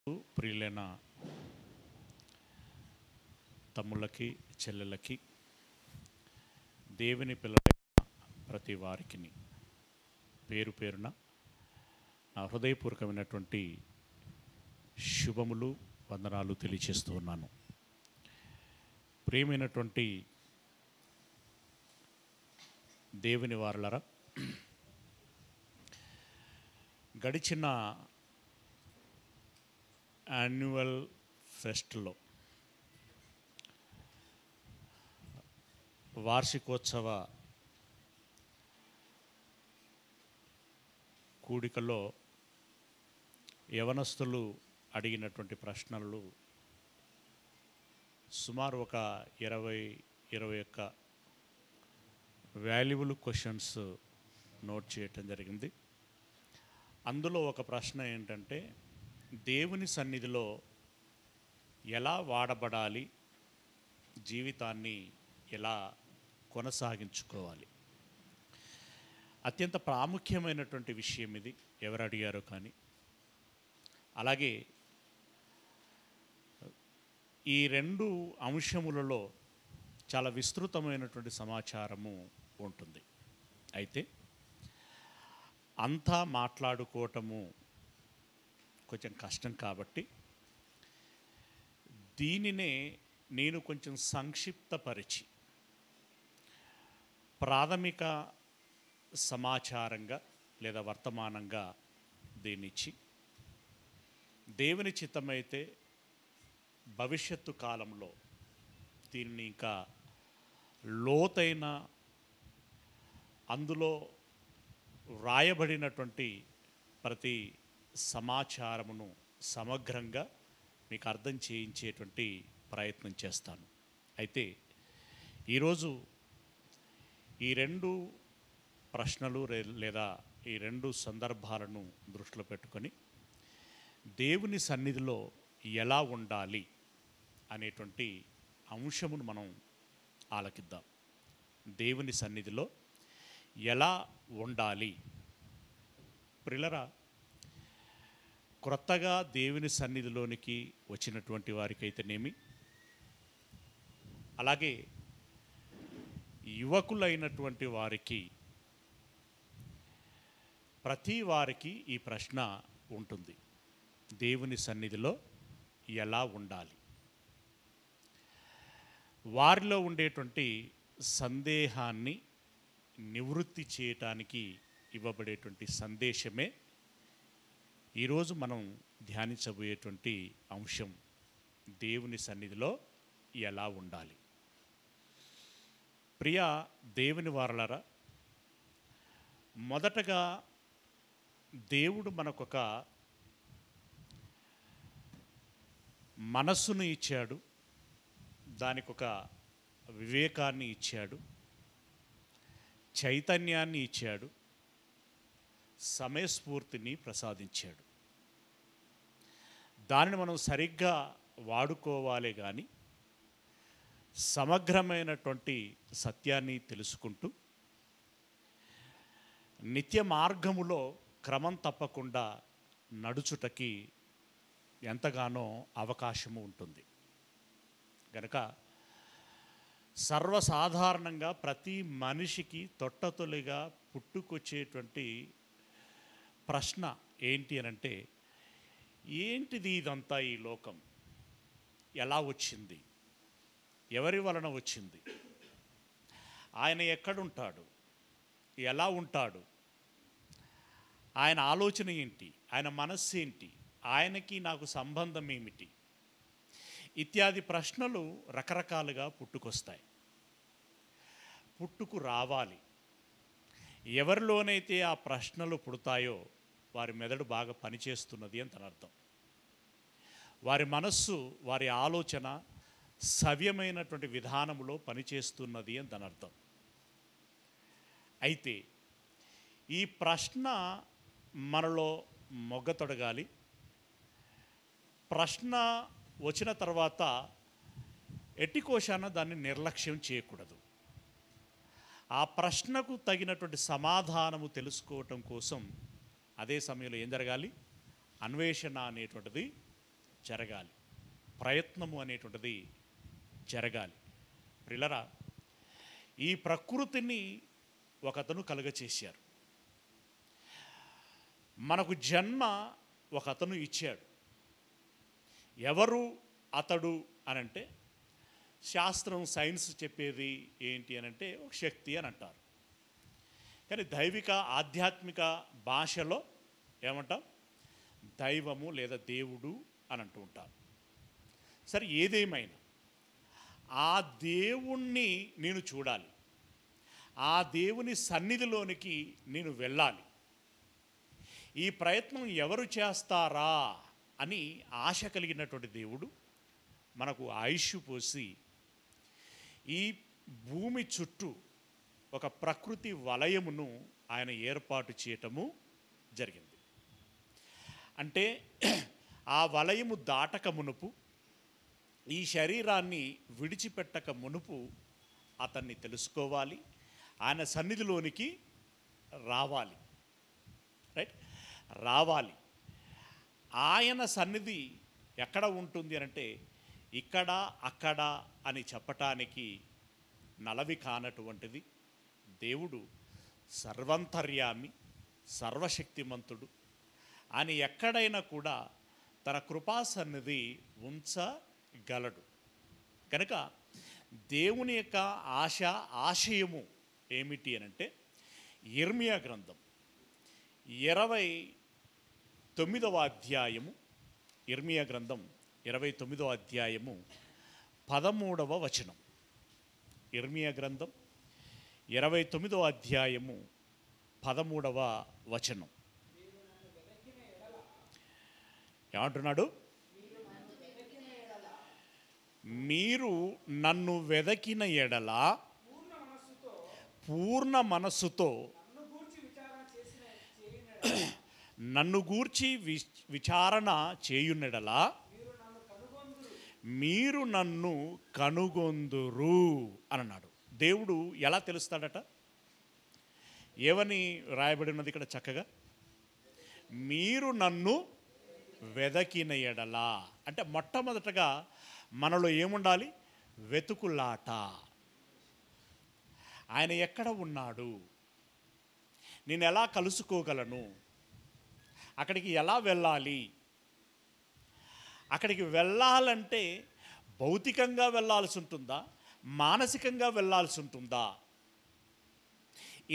ప్రియులైన తమ్ముళ్ళకి చెల్లెళ్ళకి దేవుని పిల్లలైన ప్రతి వారికి పేరు పేరున నా హృదయపూర్వకమైనటువంటి శుభములు వందనాలు తెలియచేస్తూ ఉన్నాను. ప్రియమైనటువంటి దేవుని వారలరా, గడిచిన యాన్యువల్ ఫెస్ట్లో వార్షికోత్సవ కూడికలో యవనస్తులు అడిగినటువంటి ప్రశ్నలు సుమారు ఒక 21 వాల్యుబుల్ క్వశ్చన్స్ నోట్ చేయటం జరిగింది. అందులో ఒక ప్రశ్న ఏంటంటే, దేవుని సన్నిధిలో ఎలా వాడబడాలి, జీవితాన్ని ఎలా కొనసాగించుకోవాలి. అత్యంత ప్రాముఖ్యమైనటువంటి విషయం ఇది, ఎవరు అడిగారో కానీ. అలాగే ఈ రెండు అంశములలో చాలా విస్తృతమైనటువంటి సమాచారము ఉంటుంది. అయితే అంతా మాట్లాడుకోవటము కొంచెం కష్టం కాబట్టి దీనినే నేను కొంచెం సంక్షిప్తపరిచి ప్రాథమిక సమాచారంగా లేదా వర్తమానంగా దీన్నిచ్చి, దేవుని చిత్తమైతే భవిష్యత్తు కాలంలో దీన్ని ఇంకా లోతైన అందులో వ్రాయబడినటువంటి ప్రతి సమాచారమును సమగ్రంగా మీకు అర్థం చేయించేటువంటి ప్రయత్నం చేస్తాను. అయితే ఈరోజు ఈ రెండు ప్రశ్నలు లేదా ఈ రెండు సందర్భాలను దృష్టిలో పెట్టుకొని దేవుని సన్నిధిలో ఎలా ఉండాలి అనేటువంటి అంశమును మనం ఆలకిద్దాం. దేవుని సన్నిధిలో ఎలా ఉండాలి. ప్రియులారా, క్రొత్తగా దేవుని సన్నిధిలోనికి వచ్చినటువంటి వారికైతేనేమి, అలాగే యువకులైనటువంటి వారికి, ప్రతి వారికి ఈ ప్రశ్న ఉంటుంది. దేవుని సన్నిధిలో ఎలా ఉండాలి. వారిలో ఉండేటువంటి సందేహాన్ని నివృత్తి చేయటానికి ఇవ్వబడేటువంటి సందేశమే ఈరోజు మనం ధ్యానించబోయేటువంటి అంశం, దేవుని సన్నిధిలో ఎలా ఉండాలి. ప్రియ దేవుని వారలారా, మొదటగా దేవుడు మనకొక మనస్సును ఇచ్చాడు, దానికొక వివేకాన్ని ఇచ్చాడు, చైతన్యాన్ని ఇచ్చాడు, సమయస్ఫూర్తిని ప్రసాదించాడు. దానిని మనం సరిగ్గా వాడుకోవాలి కానీ సమగ్రమైనటువంటి సత్యాన్ని తెలుసుకుంటూ నిత్య మార్గములో క్రమం తప్పకుండా నడుచుటకి ఎంతగానో అవకాశము ఉంటుంది. గనక సర్వసాధారణంగా ప్రతి మనిషికి తొట్టతొలిగా పుట్టుకొచ్చేటువంటి ప్రశ్న ఏంటి అనంటే, ఏంటిది ఇదంతా, ఈ లోకం ఎలా వచ్చింది, ఎవరి వలన వచ్చింది, ఆయన ఎక్కడుంటాడు, ఎలా ఉంటాడు, ఆయన ఆలోచన ఏంటి, ఆయన మనస్సు ఏంటి, ఆయనకి నాకు సంబంధం ఏమిటి, ఇత్యాది ప్రశ్నలు రకరకాలుగా పుట్టుకొస్తాయి. పుట్టుకు రావాలి. ఎవరిలోనైతే ఆ ప్రశ్నలు పుడతాయో వారి మెదడు బాగా పనిచేస్తున్నది అని తన అర్థం. వారి మనస్సు, వారి ఆలోచన సవ్యమైనటువంటి విధానంలో పనిచేస్తున్నది అని తన అర్థం. అయితే ఈ ప్రశ్న మనలో మొగ్గతొడగాలి. ప్రశ్న వచ్చిన తర్వాత ఎట్టికోశాన దాన్ని నిర్లక్ష్యం చేయకూడదు. ఆ ప్రశ్నకు తగినటువంటి సమాధానము తెలుసుకోవటం కోసం అదే సమయంలో ఏం జరగాలి, అన్వేషణ అనేటువంటిది జరగాలి, ప్రయత్నము అనేటువంటిది జరగాలి. ప్రియులరా, ఈ ప్రకృతిని ఒకతను కలుగచేశారు, మనకు జన్మ ఒకతను ఇచ్చాడు. ఎవరు అతడు అనంటే, శాస్త్రం సైన్స్ చెప్పేది ఏంటి అనంటే ఒక శక్తి అని అంటారు. కానీ దైవిక ఆధ్యాత్మిక భాషలో ఏమంటాం? దైవము లేదా దేవుడు అని అంటూ ఉంటారు. సరే, ఏదేమైనా ఆ దేవుణ్ణి నేను చూడాలి, ఆ దేవుని సన్నిధిలోనికి నేను వెళ్ళాలి. ఈ ప్రయత్నం ఎవరు చేస్తారా అని ఆశ కలిగినటువంటి దేవుడు మనకు ఆయుష్ పోసి ఈ భూమి చుట్టూ ఒక ప్రకృతి వలయమును ఆయన ఏర్పాటు చేయటము జరిగింది. అంటే ఆ వలయము దాటక మునుపు, ఈ శరీరాన్ని విడిచిపెట్టక మునుపు అతన్ని తెలుసుకోవాలి, ఆయన సన్నిధిలోనికి రావాలి. రైట్, రావాలి. ఆయన సన్నిధి ఎక్కడ ఉంటుంది అంటే ఇక్కడ అక్కడ అని చెప్పటానికి నలవి కానటువంటిది. దేవుడు సర్వంతర్యామి, సర్వశక్తిమంతుడు. ఆయన ఎక్కడైనా కూడా తన కృపా సన్నిధి ఉంచగలడు. కనుక దేవుని యొక్క ఆశయము ఏమిటి అనంటే, యిర్మీయా గ్రంథం 29వ అధ్యాయము, యిర్మీయా గ్రంథం 29వ అధ్యాయము 13వ వచనం. యిర్మీయా గ్రంథం 29వ అధ్యాయము 13వ వచనం ఏమంటున్నాడు? మీరు నన్ను వెదకిన ఎడల పూర్ణ మనస్సుతో నన్ను గూర్చి విచారణ చేయునెడల మీరు నన్ను కనుగొందురు అని అన్నాడు. దేవుడు ఎలా తెలుస్తాడట? ఏమని రాయబడి ఉన్నది ఇక్కడ చక్కగా? మీరు నన్ను వెదకిన ఎడల. అంటే మొట్టమొదటగా మనలో ఏముండాలి? వెతుకులాట. ఆయన ఎక్కడ ఉన్నాడు, నేను ఎలా కలుసుకోగలను, అక్కడికి ఎలా వెళ్ళాలి? అక్కడికి వెళ్ళాలంటే భౌతికంగా వెళ్ళాల్సి ఉంటుందా, మానసికంగా వెళ్ళాల్సి ఉంటుందా?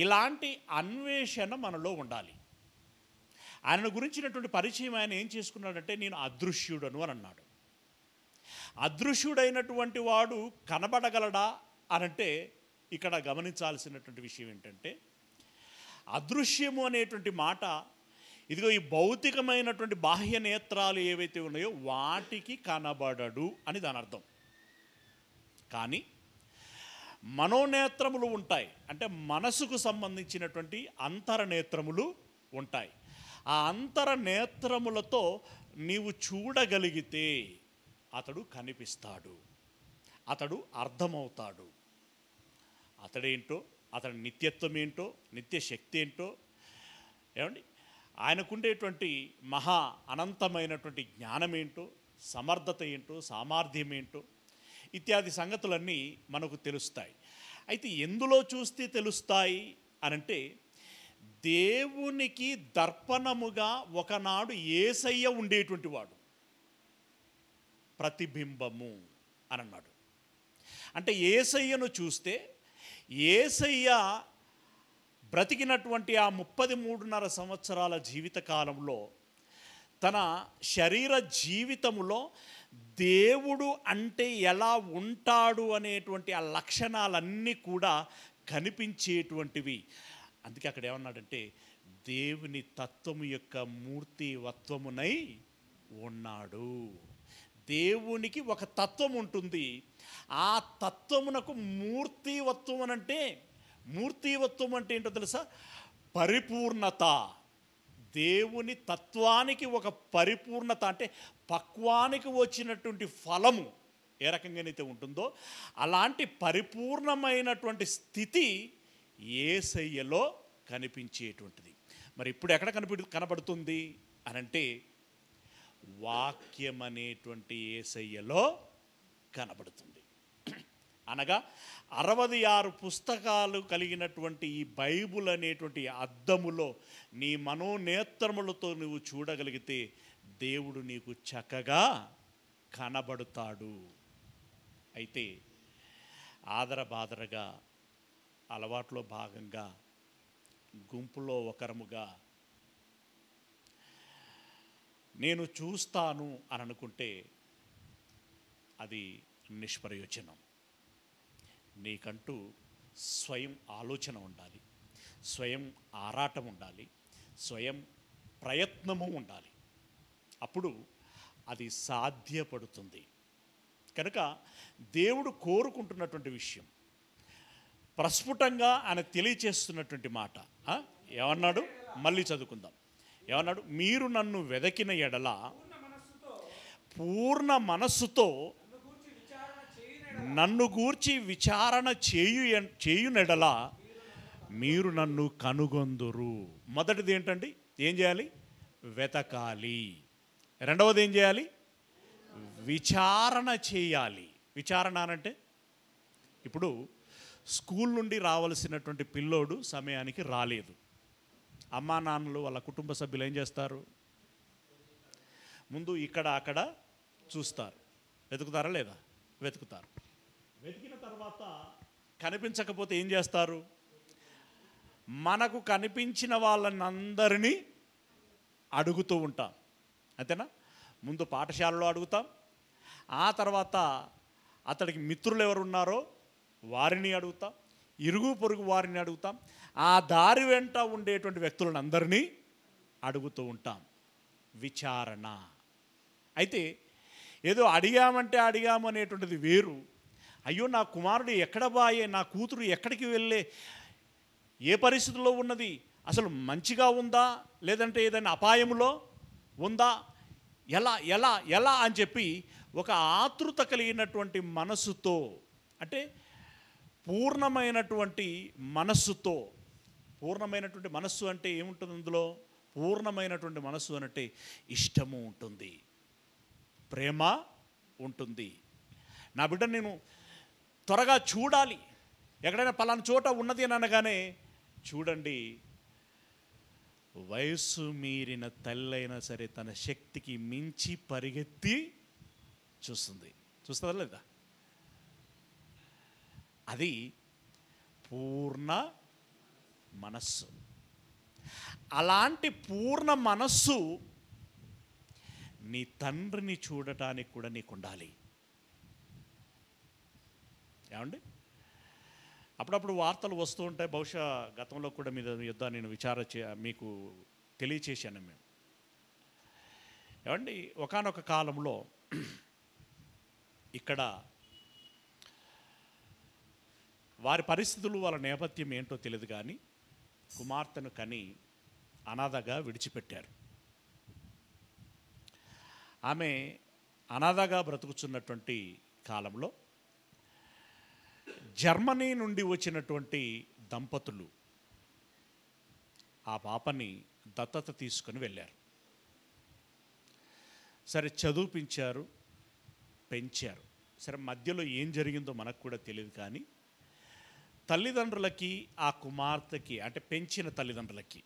ఇలాంటి అన్వేషణ మనలో ఉండాలి. ఆయన గురించినటువంటి పరిచయం ఆయన ఏం చేసుకున్నాడంటే, నేను అదృశ్యుడను అని అన్నాడు. అదృశ్యుడైనటువంటి వాడు కనబడగలడా అనంటే, ఇక్కడ గమనించాల్సినటువంటి విషయం ఏంటంటే, అదృశ్యము అనేటువంటి మాట ఇదిగో ఈ భౌతికమైనటువంటి బాహ్య నేత్రాలు ఏవైతే ఉన్నాయో వాటికి కనబడడు అని దాని అర్థం. కానీ మనోనేత్రములు ఉంటాయి, అంటే మనసుకు సంబంధించినటువంటి అంతరనేత్రములు ఉంటాయి. ఆ అంతరనేత్రములతో నీవు చూడగలిగితే అతడు కనిపిస్తాడు, అతడు అర్థమవుతాడు. అతడేంటో, అతడి నిత్యత్వం ఏంటో, నిత్య శక్తి ఏంటో, ఏమండి, ఆయనకుండేటువంటి మహా అనంతమైనటువంటి జ్ఞానం ఏంటో, సమర్థత ఏంటో, సామర్థ్యం ఏంటో, ఇత్యాది సంగతులన్నీ మనకు తెలుస్తాయి. అయితే ఎందులో చూస్తే తెలుస్తాయి అనంటే, దేవునికి దర్పణముగా ఒకనాడు యేసయ్య ఉండేటువంటి వాడు, ప్రతిబింబము అని అన్నాడు. అంటే యేసయ్యను చూస్తే, యేసయ్య బ్రతికినటువంటి ఆ 33.5 సంవత్సరాల జీవితకాలంలో తన శరీర జీవితములో దేవుడు అంటే ఎలా ఉంటాడు అనేటువంటి ఆ లక్షణాలన్నీ కూడా కనిపించేటువంటివి. అందుకే అక్కడ ఏమన్నాడంటే, దేవుని తత్వము యొక్క మూర్తివత్వమునై ఉన్నాడు. దేవునికి ఒక తత్వం ఉంటుంది, ఆ తత్వమునకు మూర్తివత్వం అనంటే, మూర్తివత్వం అంటే ఏంటో తెలుసా? పరిపూర్ణత. దేవుని తత్వానికి ఒక పరిపూర్ణత, అంటే పక్వానికి వచ్చినటువంటి ఫలము ఏ రకంగానైతే ఉంటుందో అలాంటి పరిపూర్ణమైనటువంటి స్థితి యేసయ్యలో కనిపించేటువంటిది. మరి ఇప్పుడు ఎక్కడ కనబడుతుంది అనంటే, వాక్యం అనేటువంటి యేసయ్యలో కనబడుతుంది. అనగా 66 పుస్తకాలు కలిగినటువంటి ఈ బైబుల్ అనేటువంటి అద్దములో నీ మనోనేత్రములతో నువ్వు చూడగలిగితే దేవుడు నీకు చక్కగా కనబడుతాడు. అయితే ఆదరబాదరగా అలవాట్లో భాగంగా గుంపులో ఒకరముగా నేను చూస్తాను అని అనుకుంటే అది నిష్ప్రయోజనం. నీకంటూ స్వయం ఆలోచన ఉండాలి, స్వయం ఆరాటం ఉండాలి, స్వయం ప్రయత్నము ఉండాలి. అప్పుడు అది సాధ్యపడుతుంది. కనుక దేవుడు కోరుకుంటున్నటువంటి విషయం ప్రస్ఫుటంగా ఆయన తెలియచేస్తున్నటువంటి మాట ఏమన్నాడు? మళ్ళీ చదువుకుందాం. ఏమన్నాడు? మీరు నన్ను వెదకిన ఎడల పూర్ణ మనస్సుతో నన్ను గూర్చి విచారణ చేయునెడల మీరు నన్ను కనుగొందురు. మొదటిది ఏంటండి? ఏం చేయాలి? వెతకాలి. రెండవది ఏం చేయాలి? విచారణ చేయాలి. విచారణ అనంటే ఇప్పుడు స్కూల్ నుండి రావాల్సినటువంటి పిల్లోడు సమయానికి రాలేదు. అమ్మా నాన్నలు వాళ్ళ కుటుంబ సభ్యులు ఏం చేస్తారు? ముందు ఇక్కడ అక్కడ చూస్తారు. వెతుకుతారా లేదా? వెతుకుతారు. వెతికిన తర్వాత కనిపించకపోతే ఏం చేస్తారు? మనకు కనిపించిన వాళ్ళందరినీ అడుగుతూ ఉంటాం. అంతేనా? ముందు పాఠశాలలో అడుగుతాం, ఆ తర్వాత అతడికి మిత్రులు ఎవరు ఉన్నారో వారిని అడుగుతాం, ఇరుగు పొరుగు వారిని అడుగుతాం, ఆ దారి వెంట ఉండేటువంటి వ్యక్తులను అందరినీ అడుగుతూ ఉంటాం. విచారణ. అయితే ఏదో అడిగాము అనేటువంటిది వేరు. అయ్యో నా కుమారుడు ఎక్కడ బాయే, నా కూతురు ఎక్కడికి వెళ్ళే, ఏ పరిస్థితుల్లో ఉన్నది, అసలు మంచిగా ఉందా లేదంటే ఏదైనా అపాయంలో ఉందా, ఎలా ఎలా ఎలా అని చెప్పి ఒక ఆతృత కలిగినటువంటి మనస్సుతో, అంటే పూర్ణమైనటువంటి మనస్సుతో. పూర్ణమైనటువంటి మనస్సు అంటే ఏముంటుంది అందులో? పూర్ణమైనటువంటి మనస్సు అంటే ఇష్టము ఉంటుంది, ప్రేమ ఉంటుంది. నా బిడ్డ నేను త్వరగా చూడాలి, ఎక్కడైనా పలానా చోట ఉన్నది అని అనగానే చూడండి, వయస్సు మీరిన తల్లైనా సరే తన శక్తికి మించి పరిగెత్తి చూస్తుందా లేదా? అది పూర్ణ మనస్సు. అలాంటి పూర్ణ మనస్సు నీ తండ్రిని చూడటానికి కూడా నీకు ఉండాలి. ఏమండి? అప్పుడప్పుడు వార్తలు వస్తూ ఉంటాయి. బహుశా గతంలో కూడా మీద యుద్ధ నేను మీకు తెలియచేశాను మేము. ఏమండి? ఒకానొక కాలంలో ఇక్కడ వారి పరిస్థితులు, వాళ్ళ నేపథ్యం ఏంటో తెలియదు కానీ కుమార్తెను కని అనాథగా విడిచిపెట్టారు. ఆమె అనాథగా బ్రతుకుతున్నటువంటి కాలంలో జర్మనీ నుండి వచ్చినటువంటి దంపతులు ఆ పాపని దత్తత తీసుకొని వెళ్ళారు. సరే చదివించారు, పెంచారు. సరే మధ్యలో ఏం జరిగిందో మనకు కూడా తెలియదు కానీ తల్లిదండ్రులకి ఆ కుమార్తెకి, అంటే పెంచిన తల్లిదండ్రులకి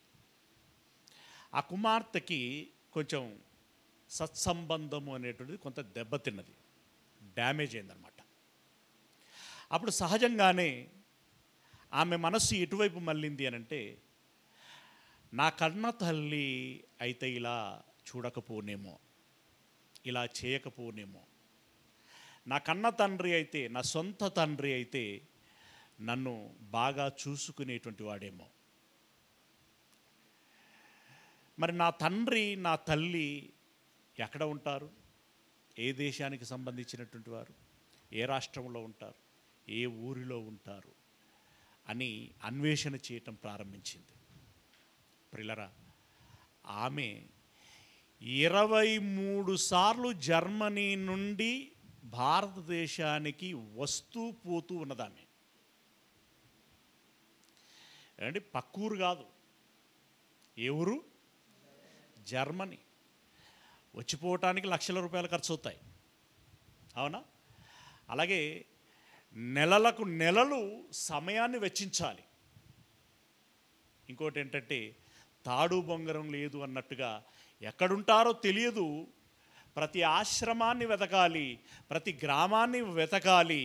ఆ కుమార్తెకి కొంచెం సత్సంబంధము అనేటువంటిది కొంత దెబ్బతిన్నది, డ్యామేజ్ అయిందనమాట. అప్పుడు సహజంగానే ఆమె మనస్సు ఎటువైపు మళ్ళింది అని అంటే, నా కన్న తల్లి అయితే ఇలా చూడకపోనేమో, ఇలా చేయకపోనేమో, నా కన్న తండ్రి అయితే, నా సొంత తండ్రి అయితే నన్ను బాగా చూసుకునేటువంటి వాడేమో, మరి నా తండ్రి నా తల్లి ఎక్కడ ఉంటారు, ఏ దేశానికి సంబంధించినటువంటి వారు, ఏ రాష్ట్రంలో ఉంటారు, ఏ ఊరిలో ఉంటారు అని అన్వేషణ చేయటం ప్రారంభించింది. ప్రిలరా, ఆమె 23 సార్లు జర్మనీ నుండి భారతదేశానికి వస్తూ పోతూ ఉన్నదామె. అంటే పక్కూరు కాదు, ఏ ఊరు? జర్మనీ. వచ్చిపోవటానికి లక్షల రూపాయలు ఖర్చు అవుతాయి, అవునా? అలాగే నెలలకు నెలలు సమయాన్ని వెచ్చించాలి. ఇంకోటి ఏంటంటే తాడు బొంగరం లేదు అన్నట్టుగా ఎక్కడుంటారో తెలియదు, ప్రతి ఆశ్రమాన్ని వెతకాలి, ప్రతి గ్రామాన్ని వెతకాలి,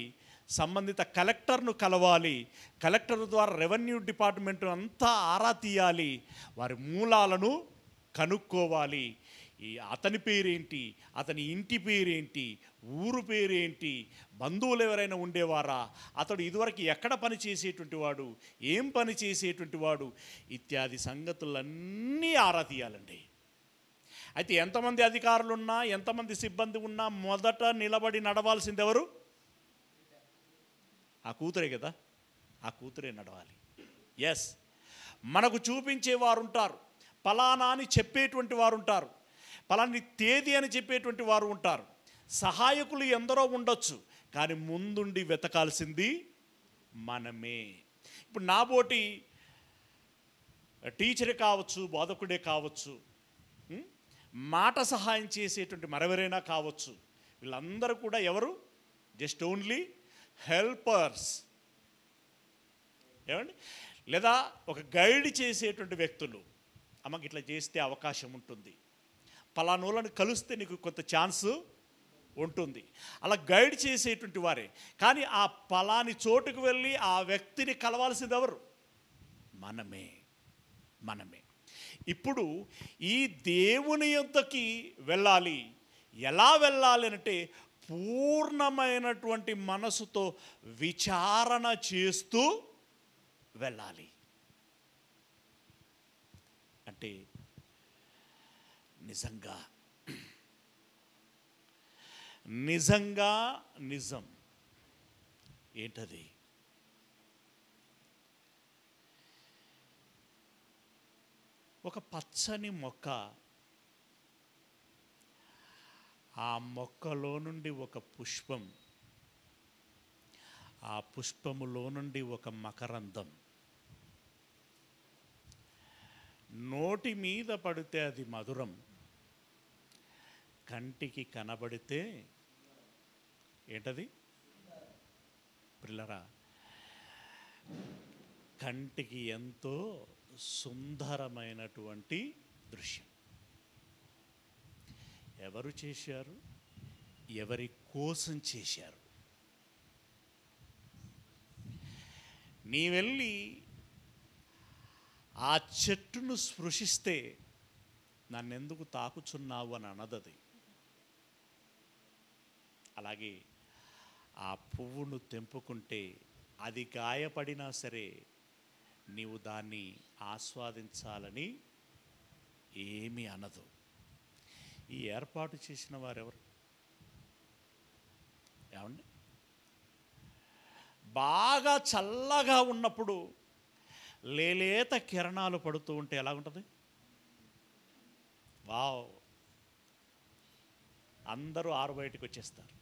సంబంధిత కలెక్టర్ను కలవాలి, కలెక్టర్ ద్వారా రెవెన్యూ డిపార్ట్మెంట్ అంతా ఆరా తీయాలి, వారి మూలాలను కనుక్కోవాలి. అతని పేరేంటి, అతని ఇంటి పేరేంటి, ఊరు పేరేంటి, బంధువులు ఎవరైనా ఉండేవారా, అతడు ఇదివరకు ఎక్కడ పని చేసేటువంటి వాడు, ఏం పని చేసేటువంటి వాడు, ఇత్యాది సంగతులన్నీ ఆరా తీయాలండి. అయితే ఎంతమంది అధికారులు ఉన్నా, ఎంతమంది సిబ్బంది ఉన్నా మొదట నిలబడి నడవాల్సింది ఎవరు? ఆ కూతురే కదా, ఆ కూతురే నడవాలి. ఎస్, మనకు చూపించేవారు ఉంటారు, పలానా అని చెప్పేటువంటి వారు ఉంటారు, పలాని తేదీ అని చెప్పేటువంటి వారు ఉంటారు, సహాయకులు ఎందరో ఉండొచ్చు, కానీ ముందుండి వెతకాల్సింది మనమే. ఇప్పుడు నాబోటి టీచరే కావచ్చు, బోధకుడే కావచ్చు, మాట సహాయం చేసేటువంటి మరెవరైనా కావచ్చు, వీళ్ళందరూ కూడా ఎవరు? Just only helpers. ఏమండి? లేదా ఒక గైడ్ చేసేటువంటి వ్యక్తులు. అమ్మకి ఇట్లా చేస్తే అవకాశం ఉంటుంది, పలానోళ్ళని కలిస్తే నీకు కొంత ఛాన్స్ ఉంటుంది, అలా గైడ్ చేసేటువంటి వారే. కానీ ఆ పలాని చోటుకు వెళ్ళి ఆ వ్యక్తిని కలవాల్సింది ఎవరు? మనమే. ఇప్పుడు ఈ దేవుని యొద్దకి వెళ్ళాలి. ఎలా వెళ్ళాలి అంటే పూర్ణమైనటువంటి మనసుతో విచారణ చేస్తూ వెళ్ళాలి. అంటే నిజం ఏంటది? ఒక పచ్చని మొక్క, ఆ మొక్కలో నుండి ఒక పుష్పం, ఆ పుష్పములో నుండి ఒక మకరందం, నోటి మీద పడితే అది మధురం, కంటికి కనబడితే ఏంటది పిల్లరా? కంటికి ఎంతో సుందరమైనటువంటి దృశ్యం. ఎవరు చేశారు? ఎవరి కోసం చేశారు? నీ వెళ్ళి ఆ చెట్టును స్పృశిస్తే నన్నెందుకు తాకుచున్నావు అని అనదది. అలాగే ఆ పువ్వును తెంపుకుంటే అది గాయపడినా సరే నీవు దాన్ని ఆస్వాదించాలని ఏమీ అనదు. ఈ ఏర్పాటు చేసిన వారెవరు? ఏమండి? బాగా చల్లగా ఉన్నప్పుడు లేలేత కిరణాలు పడుతూ ఉంటే ఎలా ఉంటుంది? వావ్, అందరూ ఆరు బయటకు వచ్చేస్తారు.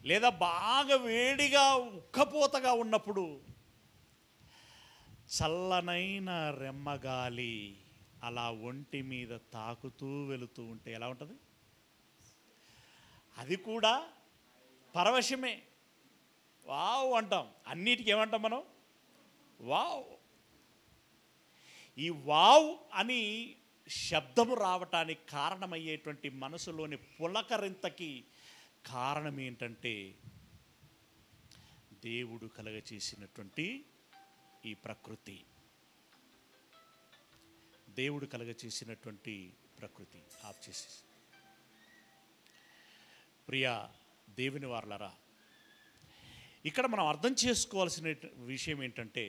లేదా బాగా వేడిగా ఉక్కపోతగా ఉన్నప్పుడు చల్లనైన రెమ్మగాలి అలా ఒంటి మీద తాకుతూ వెళుతూ ఉంటే ఎలా ఉంటుంది? అది కూడా పరవశమే. వావ్ అంటాం. అన్నిటికీ ఏమంటాం మనం? వావ్. ఈ వావ్ అని శబ్దము రావటానికి కారణమయ్యేటువంటి మనసులోని పులకరింతకి కారణం ఏంటంటే దేవుడు కలగచేసినటువంటి ఈ ప్రకృతి, దేవుడు కలగచేసినటువంటి ప్రకృతి. ఆఫ్ చేసి ప్రియా దేవుని వారలారా, ఇక్కడ మనం అర్థం చేసుకోవాల్సిన విషయం ఏంటంటే,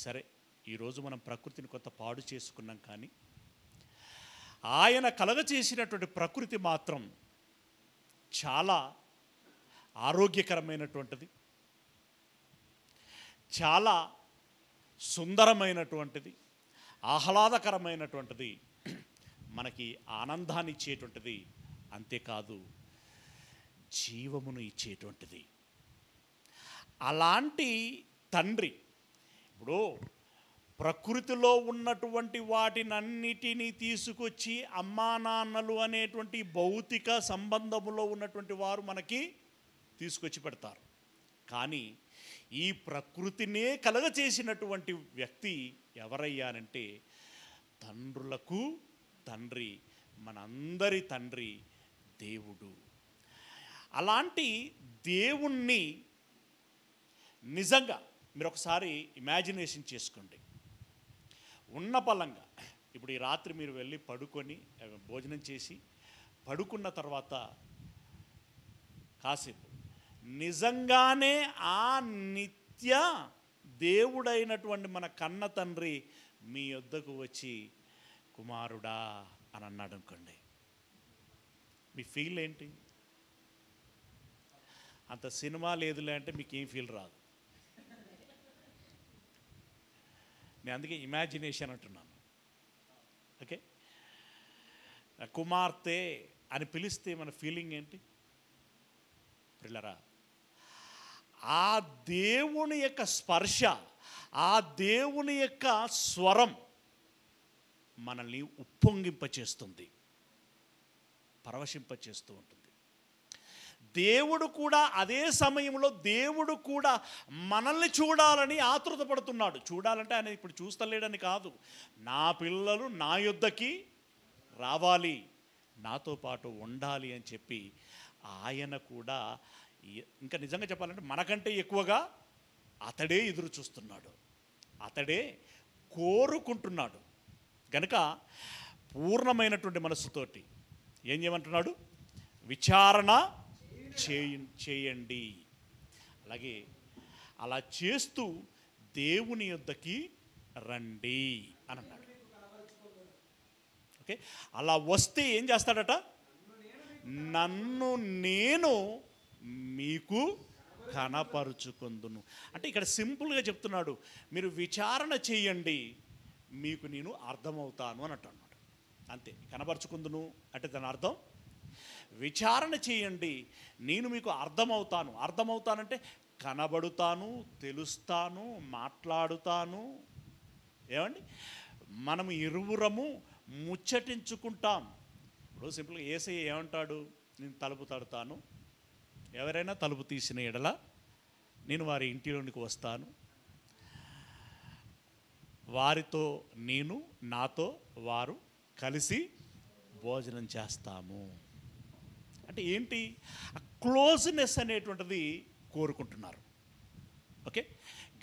సరే ఈరోజు మనం ప్రకృతిని కొంత పాడు చేసుకున్నాం, కానీ ఆయన కలగచేసినటువంటి ప్రకృతి మాత్రం చాలా ఆరోగ్యకరమైనటువంటిది, చాలా సుందరమైనటువంటిది, ఆహ్లాదకరమైనటువంటిది, మనకి ఆనందాన్ని ఇచ్చేటువంటిది, అంతేకాదు జీవమును ఇచ్చేటువంటిది. అలాంటి తండ్రి ఇప్పుడు ప్రకృతిలో ఉన్నటువంటి వాటినన్నిటినీ తీసుకొచ్చి అమ్మా నాన్నలు అనేటువంటి భౌతిక సంబంధములో ఉన్నటువంటి వారు మనకి తీసుకొచ్చి పెడతారు. కానీ ఈ ప్రకృతినే కలగచేసినటువంటి వ్యక్తి ఎవరయ్యానంటే తండ్రులకు తండ్రి, మనందరి తండ్రి దేవుడు. అలాంటి దేవుణ్ణి నిజంగా మీరు ఒకసారి ఇమాజినేషన్ చేసుకోండి. ఉన్న పలంగా ఇప్పుడు ఈ రాత్రి మీరు వెళ్ళి పడుకొని భోజనం చేసి పడుకున్న తర్వాత కాసేపు నిజంగానే ఆ నిత్య దేవుడైనటువంటి మన కన్న తండ్రి మీ యొద్దకు వచ్చి కుమారుడా అని అన్నాడు అనుకోండి, మీ ఫీల్ ఏంటి? అంత సినిమా లేదులే అంటే మీకు ఏం ఫీల్ రాదు. నేను అందుకే ఇమాజినేషన్ అంటున్నాను. ఓకే, కుమార్తె అని పిలిస్తే మన ఫీలింగ్ ఏంటి పిల్లరా? ఆ దేవుని యొక్క స్పర్శ, ఆ దేవుని యొక్క స్వరం మనల్ని ఉప్పొంగింపచేస్తుంది, పరవశింపచేస్తూ ఉంటుంది. దేవుడు కూడా అదే సమయంలో దేవుడు కూడా మనల్ని చూడాలని ఆతృత పడుతున్నాడు. చూడాలంటే ఆయన ఇప్పుడు చూస్తలేడని కాదు, నా పిల్లలు నా యొద్దకి రావాలి, నాతో పాటు ఉండాలి అని చెప్పి ఆయన కూడా ఇంకా నిజంగా చెప్పాలంటే మనకంటే ఎక్కువగా అతడే ఎదురు చూస్తున్నాడు, అతడే కోరుకుంటున్నాడు. కనుక పూర్ణమైనటువంటి మనస్సుతోటి ఏం చేయమంటున్నాడు? విచారణ చేయండి. అలాగే అలా చేస్తూ దేవుని యొద్దకి రండి అని అన్నాడు. ఓకే, అలా వస్తే ఏం చేస్తాడట? నన్ను నేను మీకు కనపరుచుకుందును. అంటే ఇక్కడ సింపుల్గా చెప్తున్నాడు, మీరు విచారణ చేయండి, మీకు నేను అర్థమవుతాను అని అంటున్నాడు. అంతే. కనపరుచుకుందును అంటే దాని అర్థం విచారణ చేయండి, నేను మీకు అర్థమవుతాను. అర్థమవుతానంటే కనబడుతాను, తెలుస్తాను, మాట్లాడుతాను. ఏమండి, మనము ఇరువురము ముచ్చటించుకుంటాం. ఇప్పుడు సింపుల్గా యేసయ్య ఏమంటాడు? నేను తలుపు తడతాను, ఎవరైనా తలుపు తీసిన ఎడల నేను వారి ఇంటిలోనికి వస్తాను, వారితో నేను, నాతో వారు కలిసి భోజనం చేస్తాము. అంటే ఏంటి? ఆ క్లోజ్నెస్ అనేటువంటిది కోరుకుంటున్నారు. ఓకే,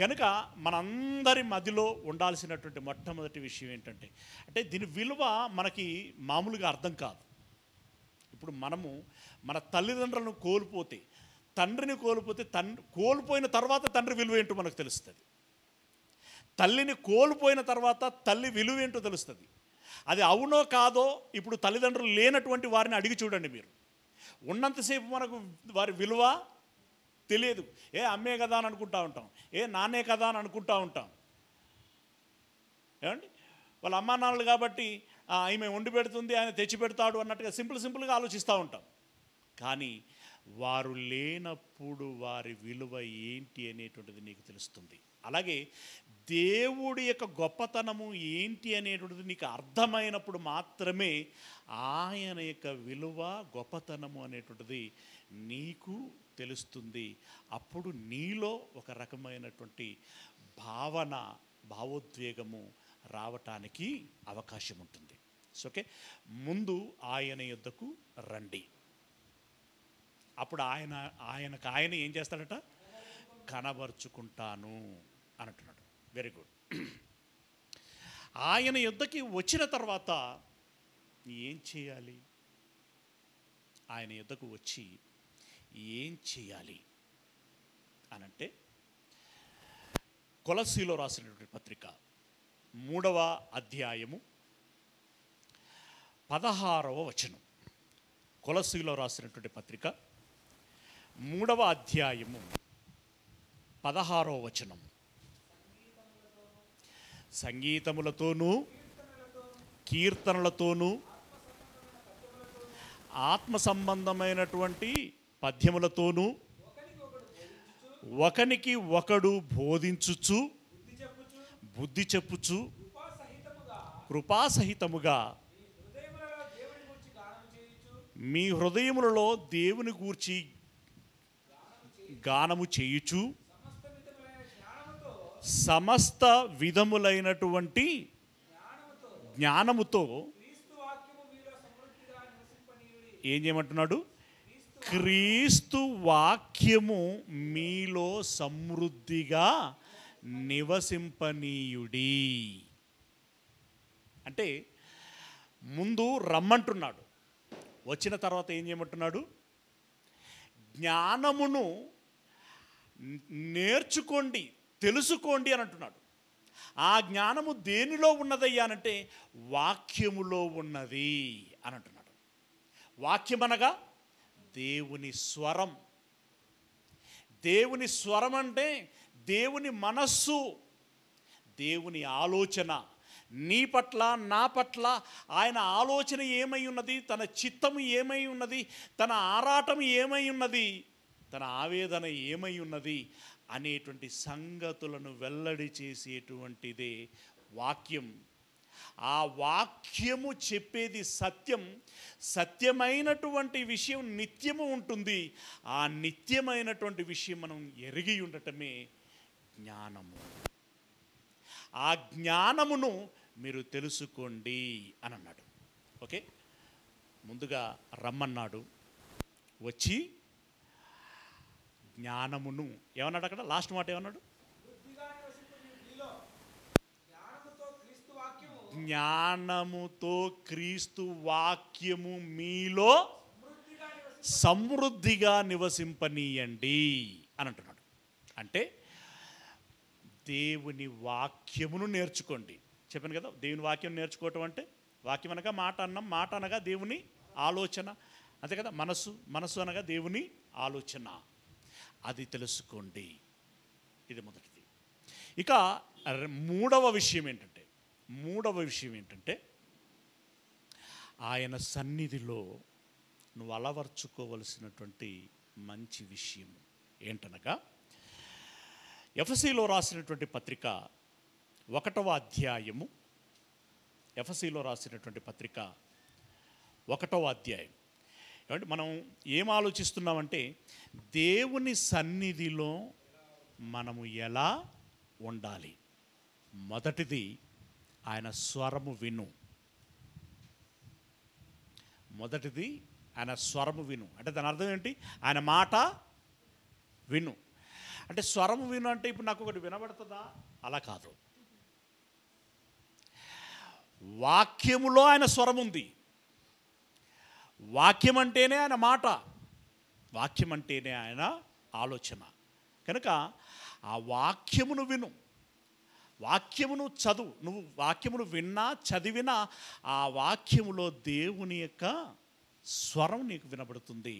కనుక మనందరి మధ్యలో ఉండాల్సినటువంటి మొట్టమొదటి విషయం ఏంటంటే, అంటే దీని విలువ మనకి మామూలుగా అర్థం కాదు. ఇప్పుడు మనము మన తల్లిదండ్రులను కోల్పోతే, తండ్రిని కోల్పోతే, కోల్పోయిన తర్వాత తండ్రి విలువ ఏంటో మనకు తెలుస్తుంది. తల్లిని కోల్పోయిన తర్వాత తల్లి విలువ ఏంటో తెలుస్తుంది. అది అవునో కాదో ఇప్పుడు తల్లిదండ్రులు లేనటువంటి వారిని అడిగి చూడండి మీరు. ఉన్నంతసేపు మనకు వారి విలువ తెలియదు. ఏ అమ్మే కదా అని అనుకుంటా ఉంటాం, ఏ నాన్నే కదా అని అనుకుంటా ఉంటాం. ఏమండి, వాళ్ళ అమ్మా నాన్నలు కాబట్టి ఈమె వండి పెడుతుంది, ఆయన తెచ్చి పెడతాడు అన్నట్టుగా సింపుల్గా ఆలోచిస్తూ ఉంటాం. కానీ వారు లేనప్పుడు వారి విలువ ఏంటి అనేటువంటిది నీకు తెలుస్తుంది. అలాగే దేవుడి యొక్క గొప్పతనము ఏంటి అనేటువంటిది నీకు అర్థమైనప్పుడు మాత్రమే ఆయన యొక్క విలువ, గొప్పతనము అనేటువంటిది నీకు తెలుస్తుంది. అప్పుడు నీలో ఒక రకమైనటువంటి భావన, భావోద్వేగము రావటానికి అవకాశం ఉంటుంది. ఓకే, ముందు ఆయన యొద్దకు రండి. అప్పుడు ఆయన ఏం చేస్తాడట? కనబరుచుకుంటాను అని అంటున్నాడు. Very good. ఆయన యొద్దకి వచ్చిన తర్వాత ఏం చేయాలి? ఆయన యొద్దకు వచ్చి ఏం చేయాలి అనంటే, కొలస్సీలో రాసినటువంటి పత్రిక 3వ అధ్యాయము 16వ వచనం. కొలస్సీలో రాసినటువంటి పత్రిక 3వ అధ్యాయము 16వ వచనం. సంగీతములతోనూ కీర్తనలతోనూ ఆత్మ సంబంధమైనటువంటి పద్యములతోనూ ఒకనికి ఒకడు బోధించుచు బుద్ధి చెప్పుచు కృపాసహితముగా మీ హృదయములలో దేవుని గూర్చి గానము చేయుచు సమస్త విధములైనటువంటి జ్ఞానముతో ఏం చేయమంటున్నాడు? క్రీస్తు వాక్యము మీలో సమృద్ధిగా నివసింపనీయుడి. అంటే ముందు రమ్మంటున్నాడు, వచ్చిన తర్వాత ఏం చేయమంటున్నాడు? జ్ఞానమును నేర్చుకోండి, తెలుసుకోండి అని అంటున్నాడు. ఆ జ్ఞానము దేనిలో ఉన్నదయ్యా అంటే వాక్యములో ఉన్నది అని అంటున్నాడు. వాక్యం అనగా దేవుని స్వరం. దేవుని స్వరం అంటే దేవుని మనస్సు, దేవుని ఆలోచన. నీ పట్ల నా పట్ల ఆయన ఆలోచన ఏమై ఉన్నది, తన చిత్తము ఏమై ఉన్నది, తన ఆరాటం ఏమై ఉన్నది, తన ఆవేదన ఏమై ఉన్నది అనేటువంటి సంగతులను వెల్లడి చేసేటువంటిదే వాక్యం. ఆ వాక్యము చెప్పేది సత్యం. సత్యమైనటువంటి విషయం నిత్యము ఉంటుంది. ఆ నిత్యమైనటువంటి విషయం మనం ఎరిగి ఉండటమే జ్ఞానము. ఆ జ్ఞానమును మీరు తెలుసుకోండి అని అన్నాడు. ఓకే, ముందుగా రమ్మన్నాడు, వచ్చి జ్ఞానమును ఏమన్నాడు? అక్కడ లాస్ట్ మాట ఏమన్నాడు? జ్ఞానముతో క్రీస్తు వాక్యము మీలో సమృద్ధిగా నివసింపనీయండి అని అంటున్నాడు. అంటే దేవుని వాక్యమును నేర్చుకోండి. చెప్పాను కదా, దేవుని వాక్యం నేర్చుకోవటం అంటే వాక్యం అనగా మాట అన్నం, మాట అనగా దేవుని ఆలోచన, అంతే కదా. మనస్సు, మనస్సు అనగా దేవుని ఆలోచన. అది తెలుసుకోండి. ఇది మొదటిది. ఇక మూడవ విషయం ఏంటంటే ఆయన సన్నిధిలో నువ్వు అలవర్చుకోవలసినటువంటి మంచి విషయం ఏంటనగా, ఎఫెసీలో రాసినటువంటి పత్రిక 1వ అధ్యాయము, ఎఫెసీలో రాసినటువంటి పత్రిక 1వ అధ్యాయం. ఏమంటే మనం ఏం ఆలోచిస్తున్నామంటే దేవుని సన్నిధిలో మనము ఎలా ఉండాలి. మొదటిది ఆయన స్వరము విను. మొదటిది ఆయన స్వరము విను అంటే దాని అర్థం ఏంటి? ఆయన మాట విను. అంటే స్వరము విను అంటే ఇప్పుడు నాకు ఒకటి వినబడుతుందా? అలా కాదు. వాక్యములో ఆయన స్వరం ఉంది. వాక్యం అంటేనే ఆయన మాట, వాక్యం అంటేనే ఆయన ఆలోచన. కనుక ఆ వాక్యమును విను, వాక్యమును చదువు. నువ్వు వాక్యమును విన్నా చదివినా ఆ వాక్యములో దేవుని యొక్క స్వరం నీకు వినబడుతుంది,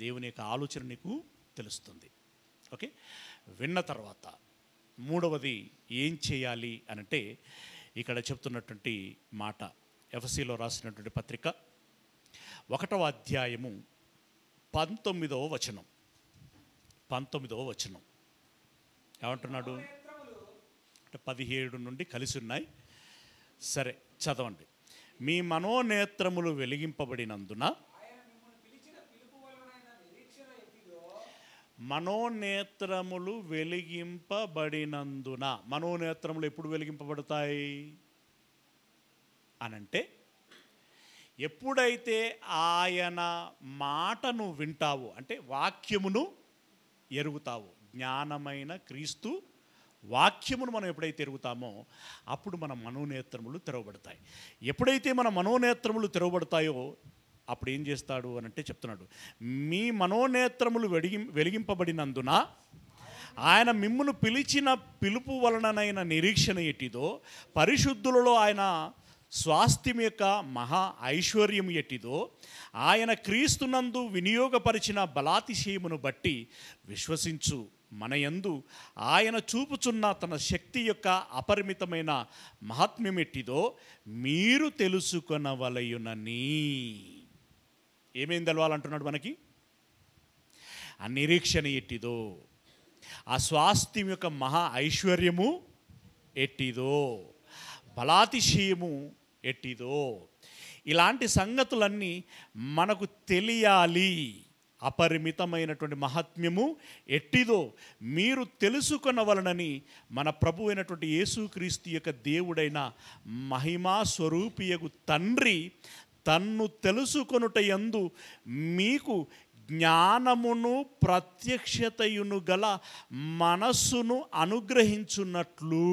దేవుని యొక్క ఆలోచన నీకు తెలుస్తుంది. ఓకే, విన్న తర్వాత మూడవది ఏం చేయాలి అనంటే ఇక్కడ చెప్తున్నటువంటి మాట, ఎఫెసీలో రాసినటువంటి పత్రిక 1వ అధ్యాయము 19వ వచనం. 19వ వచనం ఏమంటున్నాడు అంటే 17 నుండి కలిసి ఉన్నాయి. సరే చదవండి. మీ మనోనేత్రములు వెలిగింపబడినందున, మనోనేత్రములు వెలిగింపబడినందున. మనోనేత్రములు ఎప్పుడు వెలిగింపబడతాయి అనంటే ఎప్పుడైతే ఆయన మాటను వింటావు, అంటే వాక్యమును ఎరుగుతావు. జ్ఞానమైన క్రీస్తు వాక్యమును మనం ఎప్పుడైతే ఎరుగుతామో అప్పుడు మన మనోనేత్రములు తెరవబడతాయి. ఎప్పుడైతే మన మనోనేత్రములు తెరవబడతాయో అప్పుడు ఏం చేస్తాడు అని అంటే చెప్తున్నాడు, మీ మనోనేత్రములు వెలిగింపబడినందున ఆయన మిమ్మును పిలిచిన పిలుపు వలననైన నిరీక్షణ ఎట్టిదో, పరిశుద్ధులలో ఆయన స్వాస్థ్యం యొక్క మహా ఐశ్వర్యం ఎట్టిదో, ఆయన క్రీస్తునందు వినియోగపరిచిన బలాతిశయమును బట్టి విశ్వసించు మన యందు ఆయన చూపుచున్న తన శక్తి యొక్క అపరిమితమైన మహాత్మ్యం ఎట్టిదో మీరు తెలుసుకొనవలయునని. ఏమేం తెలవాలంటున్నాడు మనకి? ఆ నిరీక్షణ ఎట్టిదో, ఆ స్వాస్థ్యం యొక్క మహా ఐశ్వర్యము ఎట్టిదో, బలాతిశయము ఎట్టిదో. ఇలాంటి సంగతులన్నీ మనకు తెలియాలి. అపరిమితమైనటువంటి మహాత్మ్యము ఎట్టిదో మీరు తెలుసుకొనవలనని మన ప్రభు అయినటువంటి యేసుక్రీస్తు యొక్క దేవుడైన మహిమా స్వరూపియగు తండ్రి తన్ను తెలుసుకొనుట యందు మీకు జ్ఞానమును ప్రత్యక్షతయును గల మనస్సును అనుగ్రహించున్నట్లు.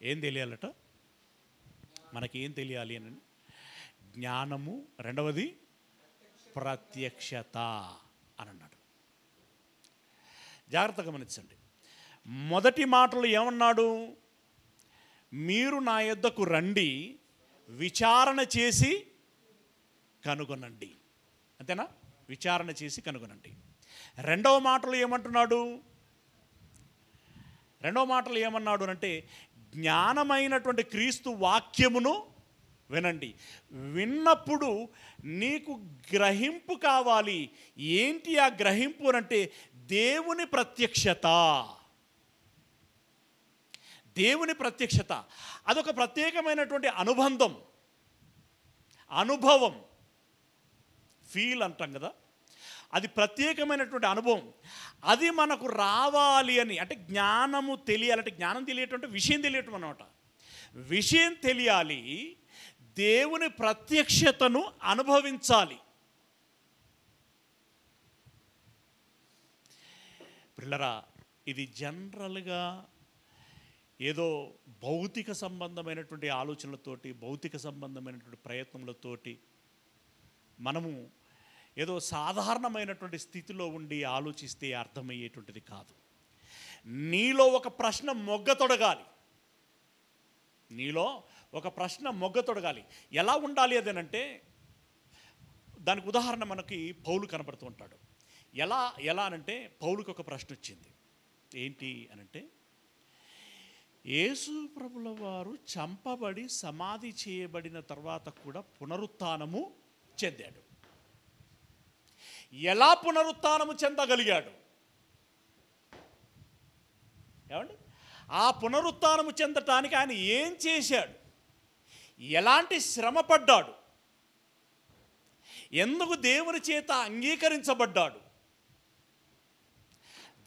ఏం తెలియాలట? మనకేం తెలియాలి అని? జ్ఞానము, రెండవది ప్రత్యక్షత అని అన్నాడు. జాగ్రత్తగా గమనించండి. మొదటి మాటలు ఏమన్నాడు? మీరు నా యొద్దకు రండి, విచారణ చేసి కనుగొనండి. అంతేనా? విచారణ చేసి కనుగొనండి. రెండవ మాటలు ఏమంటున్నాడు? రెండవ మాటలు ఏమన్నాడు అంటే, జ్ఞానమైనటువంటి క్రీస్తు వాక్యమును వినండి. విన్నప్పుడు నీకు గ్రహింపు కావాలి. ఏంటి ఆ గ్రహింపు అంటే? దేవుని ప్రత్యక్షత. దేవుని ప్రత్యక్షత అదొక ప్రత్యేకమైనటువంటి అనుభవం. ఫీల్ అంటాం కదా, అది ప్రత్యేకమైనటువంటి అనుభవం. అది మనకు రావాలి అని అంటే జ్ఞానము తెలియాలంటే, జ్ఞానం తెలియటం విషయం తెలియటం అన్నమాట. విషయం తెలియాలి, దేవుని ప్రత్యక్షతను అనుభవించాలి. పిల్లరా, ఇది జనరల్గా ఏదో భౌతిక సంబంధమైనటువంటి ఆలోచనలతోటి, భౌతిక సంబంధమైనటువంటి ప్రయత్నములతోటి మనము ఏదో సాధారణమైనటువంటి స్థితిలో ఉండి ఆలోచిస్తే అర్థమయ్యేటువంటిది కాదు. నీలో ఒక ప్రశ్న మొగ్గతొడగాలి. నీలో ఒక ప్రశ్న మొగ్గతొడగాలి. ఎలా ఉండాలి అదేనంటే, దానికి ఉదాహరణ మనకి పౌలు కనపడుతూ ఉంటాడు. ఎలా అనంటే, పౌలుకి ఒక ప్రశ్న వచ్చింది. ఏంటి అనంటే, యేసు ప్రభుల వారు చంపబడి సమాధి చేయబడిన తర్వాత కూడా పునరుత్థానము చెందాడు. ఎలా పునరుత్థానము చెందగలిగాడు? ఏమండి? ఆ పునరుత్థానము చెందటానికి ఆయన ఏం చేశాడు? ఎలాంటి శ్రమ పడ్డాడు? ఎందుకు దేవుని చేత అంగీకరించబడ్డాడు?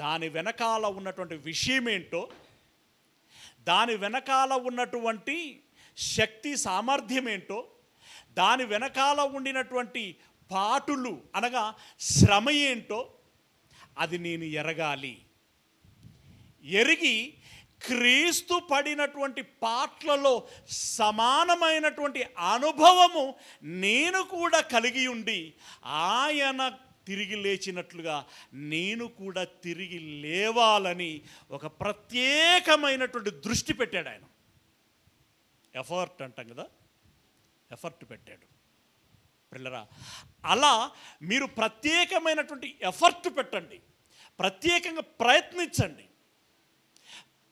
దాని వెనకాల ఉన్నటువంటి విషయం ఏంటో, దాని వెనకాల ఉన్నటువంటి శక్తి సామర్థ్యం ఏంటో, దాని వెనకాల ఉండినటువంటి పాటులు అనగా శ్రమ ఏంటో అది నేను ఎరగాలి. ఎరిగి క్రీస్తు పడినటువంటి పాటలలో సమానమైనటువంటి అనుభవము నేను కూడా కలిగి ఉండి, ఆయన తిరిగి లేచినట్లుగా నేను కూడా తిరిగి లేవాలని ఒక ప్రత్యేకమైనటువంటి దృష్టి పెట్టాడు ఆయన. ఎఫర్ట్ అంటాం కదా, ఎఫర్ట్ పెట్టాడు. పిల్లరా, అలా మీరు ప్రత్యేకమైనటువంటి ఎఫర్ట్ పెట్టండి, ప్రత్యేకంగా ప్రయత్నించండి.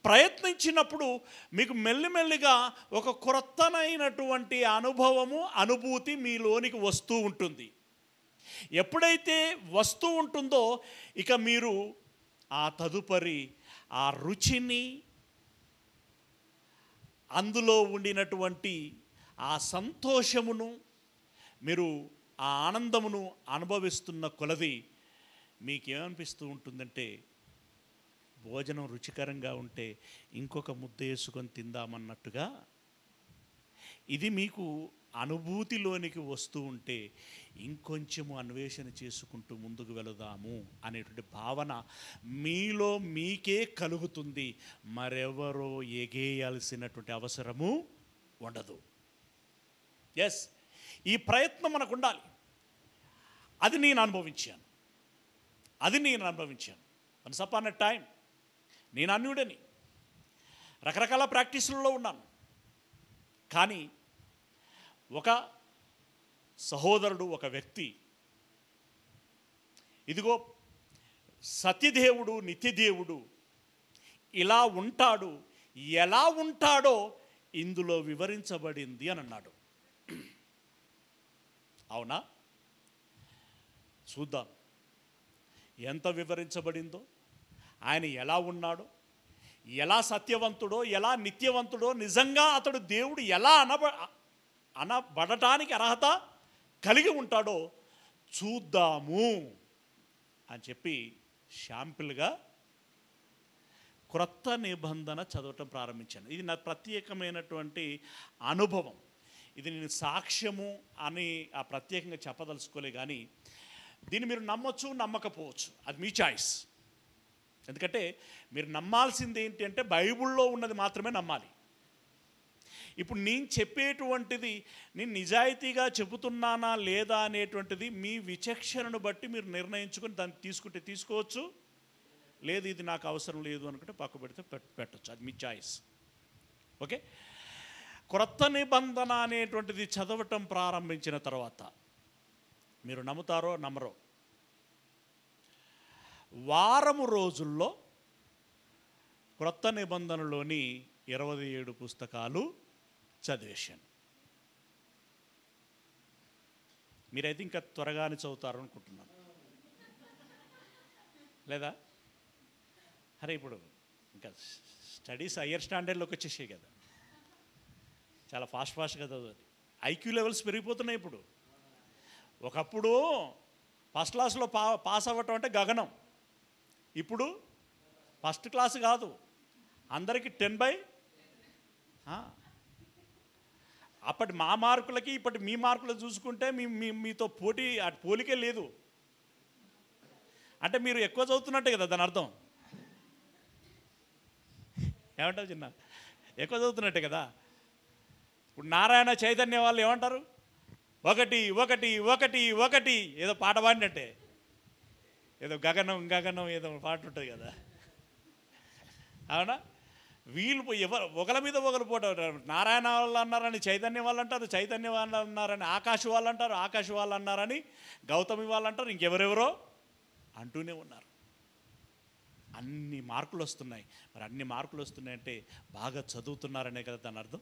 ప్రయత్నించినప్పుడు మీకు మెల్లిమెల్లిగా ఒక క్రొత్తనైనటువంటి అనుభూతి మీలోనికి వస్తూ ఉంటుంది. ఎప్పుడైతే వస్తూ ఉంటుందో ఇక మీరు ఆ తదుపరి ఆ రుచిని, అందులో ఉండినటువంటి ఆ సంతోషమును, మీరు ఆ ఆనందమును అనుభవిస్తున్న కొలది మీకేమనిపిస్తూ ఉంటుందంటే, భోజనం రుచికరంగా ఉంటే ఇంకొక ముద్ద వేసుకొని తిందామన్నట్టుగా ఇది మీకు అనుభూతిలోనికి వస్తూ ఉంటే ఇంకొంచెము అన్వేషణ చేసుకుంటూ ముందుకు వెళదాము అనేటువంటి భావన మీలో మీకే కలుగుతుంది. మరెవరో ఎగేయాల్సినటువంటి అవసరము ఉండదు. ఎస్, ఈ ప్రయత్నం మనకు ఉండాలి. అది నేను అనుభవించాను. వన్స్ అపాన్ ఎ టైం నేను అన్యుడని రకరకాల ప్రాక్టీసులలో ఉన్నాను. కానీ ఒక సహోదరుడు, ఒక వ్యక్తి, ఇదిగో సత్యదేవుడు, నిత్యదేవుడు ఇలా ఉంటాడు, ఎలా ఉంటాడో ఇందులో వివరించబడింది అని అన్నాడు. అవునా? చూద్దాం ఎంత వివరించబడిందో, ఆయన ఎలా ఉన్నాడో, ఎలా సత్యవంతుడో, ఎలా నిత్యవంతుడో, నిజంగా అతడు దేవుడు ఎలా అనబడటానికి అర్హత కలిగి ఉంటాడో చూద్దాము అని చెప్పి శాంపిల్గా క్రొత్త నిబంధన చదవటం ప్రారంభించాను. ఇది నా ప్రత్యేకమైనటువంటి అనుభవం. ఇది నేను సాక్ష్యము అని ప్రత్యేకంగా చెప్పదలుచుకోలే, కానీ దీన్ని మీరు నమ్మొచ్చు, నమ్మకపోవచ్చు, అది మీ చాయిస్. ఎందుకంటే మీరు నమ్మాల్సింది ఏంటి అంటే బైబిల్లో ఉన్నది మాత్రమే నమ్మాలి. ఇప్పుడు నేను చెప్పేటువంటిది నేను నిజాయితీగా చెబుతున్నానా లేదా అనేటువంటిది మీ విచక్షణను బట్టి మీరు నిర్ణయించుకొని దాన్ని తీసుకుంటే తీసుకోవచ్చు, లేదు ఇది నాకు అవసరం లేదు అనుకుంటే పక్క పెడితే పెట్టచ్చు, అది మీ చాయిస్. ఓకే. క్రొత్త నిబంధన అనేటువంటిది చదవటం ప్రారంభించిన తర్వాత మీరు నమ్ముతారో నమ్మరో, వారము రోజుల్లో క్రొత్త నిబంధనలోని 27 పుస్తకాలు చదివేశాను. మీరైతే ఇంకా త్వరగానే చదువుతారు అనుకుంటున్నాను, లేదా? అరే ఇప్పుడు ఇంకా స్టడీస్ హయ్యర్ స్టాండర్డ్లోకి వచ్చేసాయి కదా, చాలా ఫాస్ట్గా చదవాలి. ఐక్యూ లెవెల్స్ పెరిగిపోతున్నాయి ఇప్పుడు. ఒకప్పుడు ఫస్ట్ క్లాస్లో పాస్ అవ్వటం అంటే గగనం, ఇప్పుడు ఫస్ట్ క్లాస్ కాదు, అందరికీ 10/. అప్పటి మా మార్కులకి ఇప్పటి మీ మార్కులు చూసుకుంటే మీతో పోలికే లేదు. అంటే మీరు ఎక్కువ చదువుతున్నట్టే కదా దాని అర్థం. ఏమంటారు చిన్న? ఎక్కువ చదువుతున్నట్టే కదా. ఇప్పుడు నారాయణ చైతన్య వాళ్ళు ఏమంటారు? 1 1 1 1 ఏదో పాట పాడినట్టే, ఏదో గగనం గగనం ఏదో పాట ఉంటుంది కదా, అవునా? వీళ్ళు ఎవరు ఒకరి మీద ఒకరు పోటారు. నారాయణ వాళ్ళు అన్నారని చైతన్య వాళ్ళు అంటారు, చైతన్య వాళ్ళు అన్నారని ఆకాశ వాళ్ళు అంటారు, ఆకాశ వాళ్ళు అన్నారని గౌతమి వాళ్ళు అంటారు, ఇంకెవరెవరో అంటూనే ఉన్నారు. అన్ని మార్కులు వస్తున్నాయి. మరి అన్ని మార్కులు వస్తున్నాయంటే బాగా చదువుతున్నారనే కదా దాని అర్థం.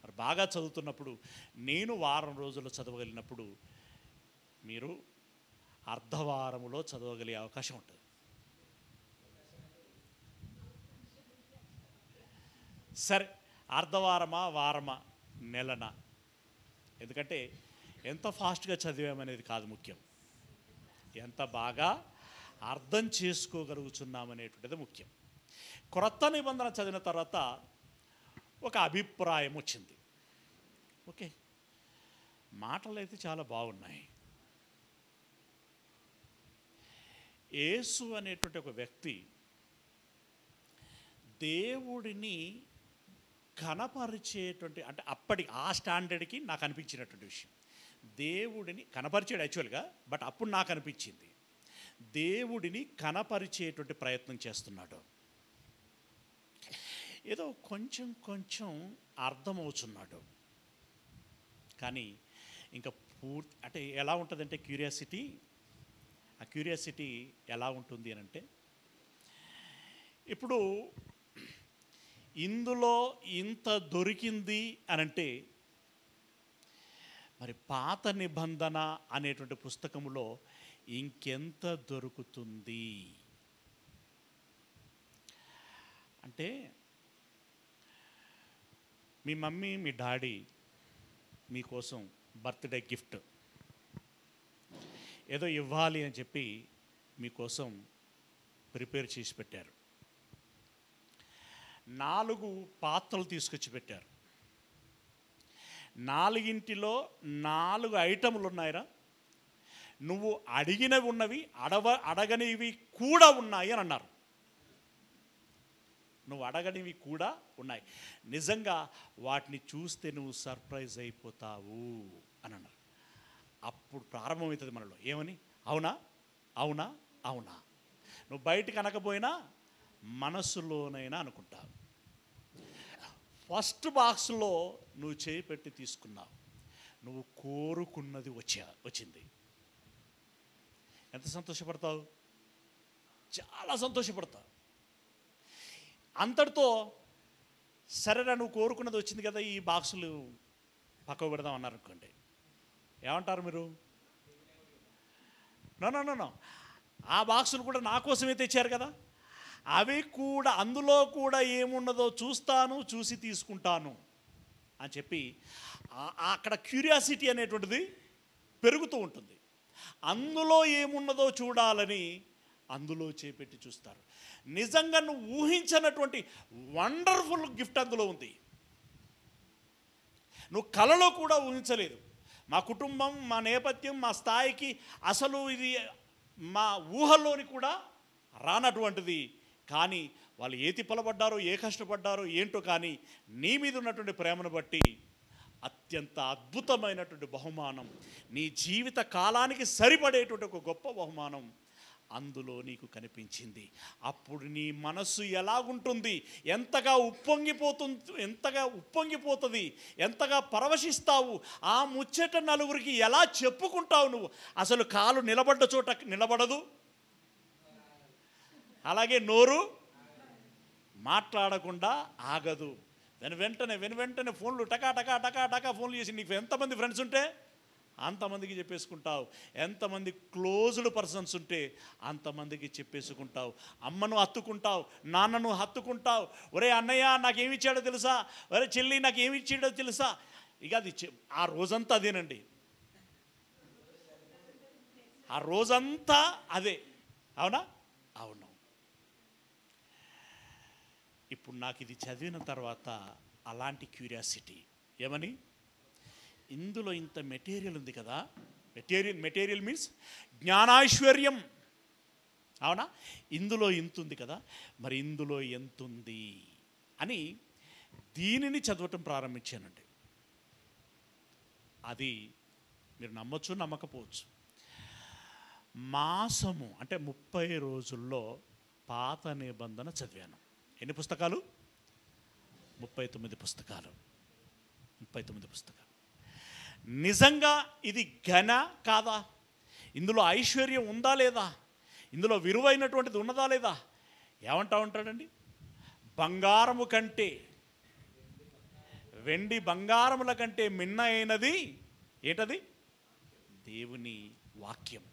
మరి బాగా చదువుతున్నప్పుడు నేను వారం రోజులు చదవగలిగినప్పుడు మీరు అర్ధవారములో చదవగలిగే అవకాశం ఉంటుంది. సరే, అర్ధవారమా, వారమా, నెలనా? ఎందుకంటే ఎంత ఫాస్ట్గా చదివామనేది కాదు ముఖ్యం, ఎంత బాగా అర్థం చేసుకోగలుగుతున్నామనేటువంటిది ముఖ్యం. క్రొత్త నిబంధన చదివిన తర్వాత ఒక అభిప్రాయం వచ్చింది. ఓకే, మాటలు అయితే చాలా బాగున్నాయి. యేసు అనేటువంటి ఒక వ్యక్తి దేవుడిని కనపరిచేటువంటి, అంటే అప్పటి ఆ స్టాండర్డ్కి నాకు అనిపించినటువంటి విషయం, దేవుడిని కనపరిచాడు యాక్చువల్గా, బట్ అప్పుడు నాకు అనిపించింది దేవుడిని కనపరిచేటువంటి ప్రయత్నం చేస్తున్నాడు. ఏదో కొంచెం కొంచెం అర్థమవుతున్నాడు, కానీ ఇంకా పూర్తి అంటే ఎలా ఉంటుందంటే క్యూరియాసిటీ, ఆ క్యూరియాసిటీ ఎలా ఉంటుంది అని అంటే, ఇప్పుడు ఇందులో ఇంత దొరికింది అనంటే మరి పాత నిబంధన అనేటువంటి పుస్తకంలో ఇంకెంత దొరుకుతుంది అంటే, మీ మమ్మీ మీ డాడీ మీకోసం బర్త్డే గిఫ్ట్ ఏదో ఇవ్వాలి అని చెప్పి మీకోసం ప్రిపేర్ చేసి పెట్టారు. 4 పాత్రలు తీసుకొచ్చి పెట్టారు. 4ంటిలో 4 ఐటములు ఉన్నాయిరా, నువ్వు అడిగినవి ఉన్నవి, అడగనివి కూడా ఉన్నాయి అని అన్నారు. నువ్వు అడగనివి కూడా ఉన్నాయి, నిజంగా వాటిని చూస్తే నువ్వు సర్ప్రైజ్ అయిపోతావు అని అన్నారు. అప్పుడు ప్రారంభమవుతుంది మనలో, ఏమని? అవునా అవునా అవునా. నువ్వు బయటికి అనకపోయినా మనసులోనైనా అనుకుంటావు. ఫస్ట్ బాక్స్లో నువ్వు చేయి పెట్టి తీసుకున్నావు, నువ్వు కోరుకున్నది వచ్చింది. ఎంత సంతోషపడతావు? చాలా సంతోషపడతావు. అంతటితో సరేరా నువ్వు కోరుకున్నది వచ్చింది కదా, ఈ బాక్సులు పక్కకు పెడదాం అన్నారు అనుకోండి, ఏమంటారు మీరు? నో నో నో నో, ఆ బాక్సులు కూడా నా కోసమే తెచ్చారు కదా, అవి కూడా అందులో కూడా ఏమున్నదో చూస్తాను, చూసి తీసుకుంటాను అని చెప్పి అక్కడ క్యూరియాసిటీ అనేటువంటిది పెరుగుతూ ఉంటుంది. అందులో ఏమున్నదో చూడాలని అందులో చేపెట్టి చూస్తారు. నిజంగా నువ్వు ఊహించినటువంటి వండర్ఫుల్ గిఫ్ట్ అందులో ఉంది. నువ్వు కలలో కూడా ఊహించలేదు. మా కుటుంబం, మా నేపథ్యం, మా స్థాయికి అసలు ఇది మా ఊహల్లోని కూడా రానటువంటిది. కానీ వాళ్ళు ఏ తిప్పలపడ్డారో, ఏ కష్టపడ్డారో ఏంటో, కానీ నీ మీద ఉన్నటువంటి ప్రేమను బట్టి అత్యంత అద్భుతమైనటువంటి బహుమానం, నీ జీవిత కాలానికి సరిపడేటువంటి ఒక గొప్ప బహుమానం అందులో నీకు కనిపించింది. అప్పుడు నీ మనస్సు ఎలాగుంటుంది, ఎంతగా ఉప్పొంగిపోతుంది, ఎంతగా పరవశిస్తావు, ఆ ముచ్చట నలుగురికి ఎలా చెప్పుకుంటావు. నువ్వు అసలు కాలు నిలబడ్డ చోట నిలబడదు, అలాగే నోరు మాట్లాడకుండా ఆగదు. వెంటనే ఫోన్లు టకా టకా టకా టకా ఫోన్లు చేసి నీకు ఎంతమంది ఫ్రెండ్స్ ఉంటే అంతమందికి చెప్పేసుకుంటావు. ఎంతమంది క్లోజ్డ్ పర్సన్స్ ఉంటే అంతమందికి చెప్పేసుకుంటావు. అమ్మను హత్తుకుంటావు, నాన్నను హత్తుకుంటావు. ఒరే అన్నయ్య నాకేమి ఇచ్చాడో తెలుసా, ఒరే చెల్లి నాకేమి ఇచ్చాడో తెలుసా. ఇక అది ఆ రోజంతా అదేనండి, ఆ రోజంతా అదే. అవునా? అవును. ఇప్పుడు నాకు ఇది చదివిన తర్వాత అలాంటి క్యూరియాసిటీ ఏమని, ఇందులో ఇంత మెటీరియల్ ఉంది కదా, మెటీరియల్ మీన్స్ జ్ఞానాశ్వర్యం. అవునా? ఇందులో ఇంత ఉంది కదా, మరి ఇందులో ఎంత ఉంది అని దీనిని చదవటం ప్రారంభించానండి. అది మీరు నమ్మొచ్చు, నమ్మకపోవచ్చు. మాసము అంటే 30 రోజుల్లో పాత నిబంధన చదివాను. ఎన్ని పుస్తకాలు? 39 పుస్తకాలు. 39 పుస్తకాలు. నిజంగా ఇది ఘన కాదా? ఇందులో ఐశ్వర్యం ఉందా లేదా? ఇందులో విలువైనటువంటిది ఉన్నదా లేదా? ఏమంటా ఉంటాడండి, బంగారము కంటే, వెండి బంగారముల కంటే మిన్న అయినది ఏంటది? దేవుని వాక్యం.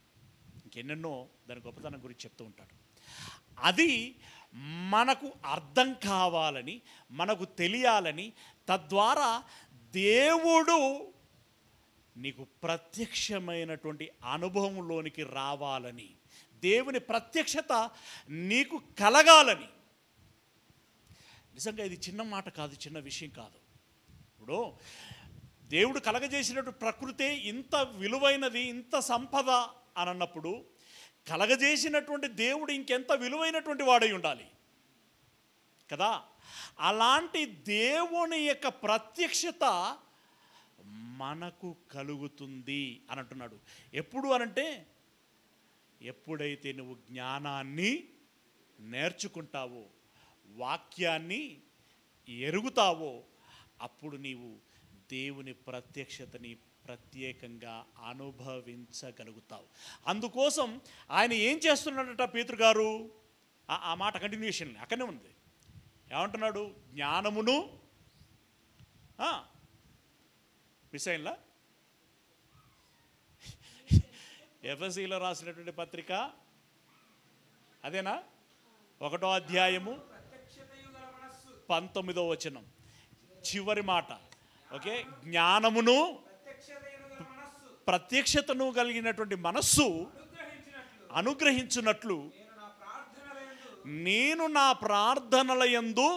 ఇంకెన్నెన్నో దాని గొప్పతనం గురించి చెప్తూ ఉంటాడు. అది మనకు అర్థం కావాలని, మనకు తెలియాలని, తద్వారా దేవుడు నీకు ప్రత్యక్షమైనటువంటి అనుభవంలోనికి రావాలని, దేవుని ప్రత్యక్షత నీకు కలగాలని. నిజంగా ఇది చిన్న మాట కాదు, చిన్న విషయం కాదు. ఇప్పుడు దేవుడు కలగజేసినటువంటి ప్రకృతే ఇంత విలువైనది, ఇంత సంపద అని అన్నప్పుడు కలగజేసినటువంటి దేవుడు ఇంకెంత విలువైనటువంటి వాడై ఉండాలి కదా. అలాంటి దేవుని యొక్క ప్రత్యక్షత మనకు కలుగుతుంది అని అంటున్నాడు. ఎప్పుడు అనంటే, ఎప్పుడైతే నువ్వు జ్ఞానాన్ని నేర్చుకుంటావో, వాక్యాన్ని ఎరుగుతావో, అప్పుడు నీవు దేవుని ప్రత్యక్షతని ప్రత్యేకంగా అనుభవించగలుగుతావు. అందుకోసం ఆయన ఏం చేస్తున్నాడట పేతురు గారు, ఆ మాట కంటిన్యూషన్ అక్కడనే ఉంది. ఏమంటున్నాడు? జ్ఞానమును మిసైన్లా ఎఫెసీలో రాసినటువంటి పత్రిక అదేనా, 1వ అధ్యాయము 19వ వచనం చివరి మాట. ఓకే, జ్ఞానమును ప్రత్యక్షతను కలిగినటువంటి మనస్సు అనుగ్రహించున్నట్లు నేను నా ప్రార్థనల యందు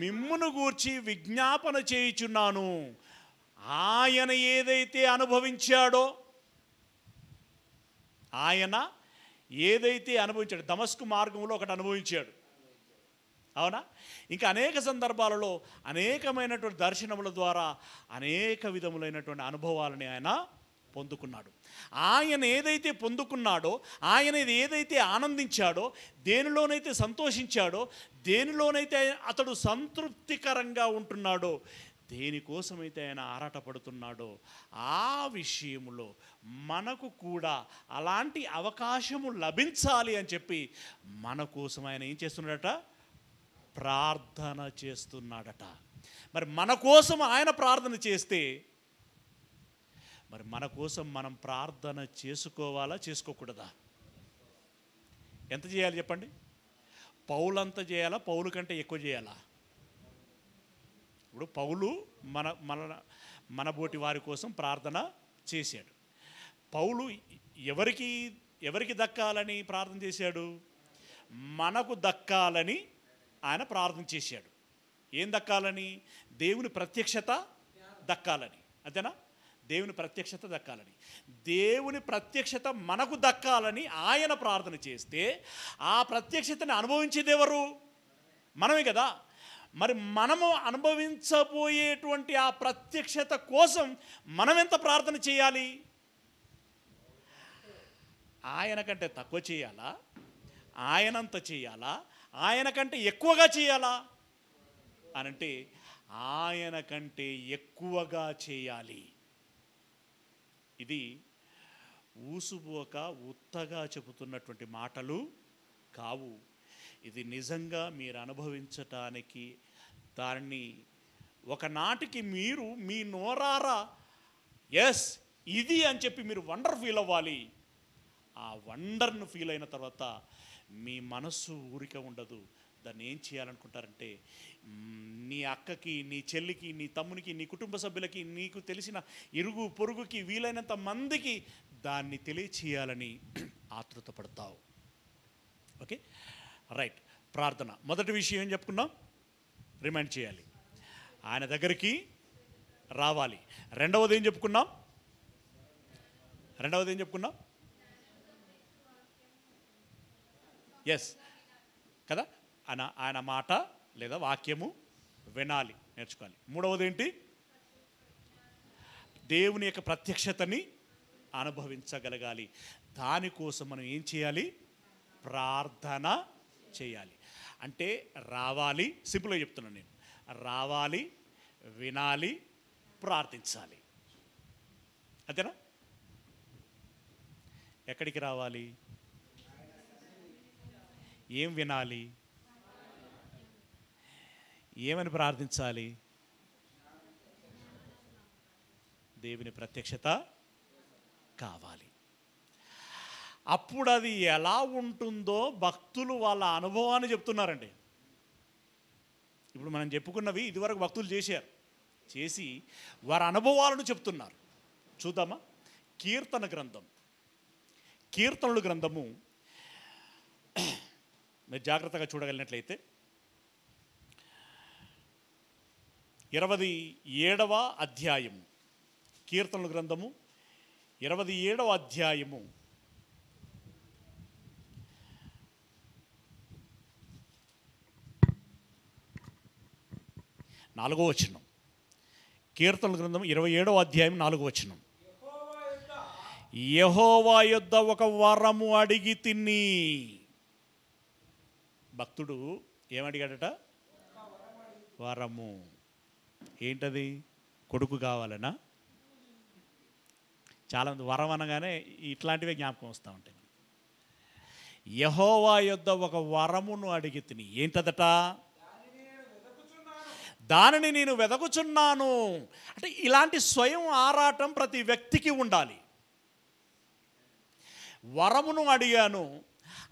మిమ్మును గూర్చి విజ్ఞాపన చేయుచున్నాను. ఆయన ఏదైతే అనుభవించాడో, దమస్కు మార్గంలో ఒకటి అనుభవించాడు. అవునా? ఇంకా అనేక సందర్భాలలో అనేకమైనటువంటి దర్శనముల ద్వారా అనేక విధములైనటువంటి అనుభవాలని ఆయన పొందుకున్నాడు. ఆయన ఏదైతే పొందుకున్నాడో, ఆయన ఏదైతే ఆనందించాడో, దేనిలోనైతే సంతోషించాడో, దేనిలోనైతే అతడు సంతృప్తికరంగా ఉంటున్నాడో, దేనికోసమైతే ఆయన ఆరాటపడుతున్నాడో, ఆ విషయంలో మనకు కూడా అలాంటి అవకాశము లభించాలి అని చెప్పి మన కోసం ఆయన ఏం చేస్తున్నాడట? ప్రార్థన చేస్తున్నాడట. మరి మన కోసం ఆయన ప్రార్థన చేస్తే, మరి మన కోసం మనం ప్రార్థన చేసుకోవాలా, చేసుకోకూడదా? ఎంత చేయాలి చెప్పండి? పౌలు అంత చేయాలా, పౌలు కంటే ఎక్కువ చేయాలా? ఇప్పుడు పౌలు మన మన మన బోటి వారి కోసం ప్రార్థన చేశాడు. పౌలు ఎవరికి ఎవరికి దక్కాలని ప్రార్థన చేశాడు? మనకు దక్కాలని ఆయన ప్రార్థన చేశాడు. ఏం దక్కాలని? దేవుని ప్రత్యక్షత దక్కాలని. అంతేనా? దేవుని ప్రత్యక్షత దక్కాలని, దేవుని ప్రత్యక్షత మనకు దక్కాలని ఆయన ప్రార్థన చేస్తే ఆ ప్రత్యక్షతని అనుభవించేది ఎవరు? మనమే కదా. మరి మనము అనుభవించబోయేటువంటి ఆ ప్రత్యక్షత కోసం మనం ఎంత ప్రార్థన చేయాలి? ఆయన కంటే తక్కువ చేయాలా? ఆయనంత చేయాలా? ఆయన కంటే ఎక్కువగా చేయాలా అనంటే ఆయన కంటే ఎక్కువగా చేయాలి. ఇది ఊసుపోక ఉత్తగా చెబుతున్నటువంటి మాటలు కావు. ఇది నిజంగా మీరు అనుభవించటానికి, దాన్ని ఒకనాటికి మీరు మీ నోరారా ఎస్ ఇది అని చెప్పి మీరు వండర్ ఫీల్ అవ్వాలి. ఆ వండర్ను ఫీల్ అయిన తర్వాత మీ మనస్సు ఊరిక ఉండదు. దాన్ని ఏం చేయాలనుకుంటారంటే, నీ అక్కకి, నీ చెల్లికి, నీ తమ్మునికి, నీ కుటుంబ సభ్యులకి, నీకు తెలిసిన ఇరుగు పొరుగుకి, వీలైనంత మందికి దాన్ని తెలియచేయాలని ఆతృత పడతావు. Okay, right. ప్రార్థన మొదటి విషయం ఏం చెప్పుకున్నాం? రిమైండ్ చేయాలి, ఆయన దగ్గరికి రావాలి. రెండవది ఏం చెప్పుకున్నాం? ఎస్ కదా, ఆయన మాట లేదా వాక్యము వినాలి, నేర్చుకోవాలి. మూడవది ఏంటి? దేవుని యొక్క ప్రత్యక్షతని అనుభవించగలగాలి. దానికోసం మనం ఏం చేయాలి? ప్రార్థన చేయాలి. అంటే రావాలి, సింపుల్గా చెప్తున్నాను నేను, రావాలి, వినాలి, ప్రార్థించాలి. అంతేనా? ఎక్కడికి రావాలి? ఏం వినాలి? ఏమని ప్రార్థించాలి? దేవుని ప్రత్యక్షత కావాలి. అప్పుడు అది ఎలా ఉంటుందో భక్తులు వాళ్ళ అనుభవాన్ని చెప్తున్నారండి. ఇప్పుడు మనం చెప్పుకున్నవి ఇదివరకు భక్తులు చేశారు, చేసి వారి అనుభవాలను చెప్తున్నారు. చూద్దామా? కీర్తనల గ్రంథము మీరు జాగ్రత్తగా చూడగలిగినట్లయితే 27వ అధ్యాయము, కీర్తనల గ్రంథము 27వ అధ్యాయము 4వ వచనం. కీర్తనల గ్రంథం 27వ అధ్యాయం 4వ వచనం. యెహోవా యొద్ద ఒక వరము అడిగి తిని. భక్తుడు ఏమడిగాడట? వరము. ఏంటది? కొడుకు కావాలనా? చాలామంది వరం అనగానే ఇట్లాంటివే జ్ఞాపకం వస్తూ ఉంటాయి. యెహోవా యొద్ద ఒక వరమును అడిగి తిని. ఏంటదట? దానిని నేను వెదకుచున్నాను. అంటే ఇలాంటి స్వయం ఆరాటం ప్రతి వ్యక్తికి ఉండాలి. వరమును అడిగాను,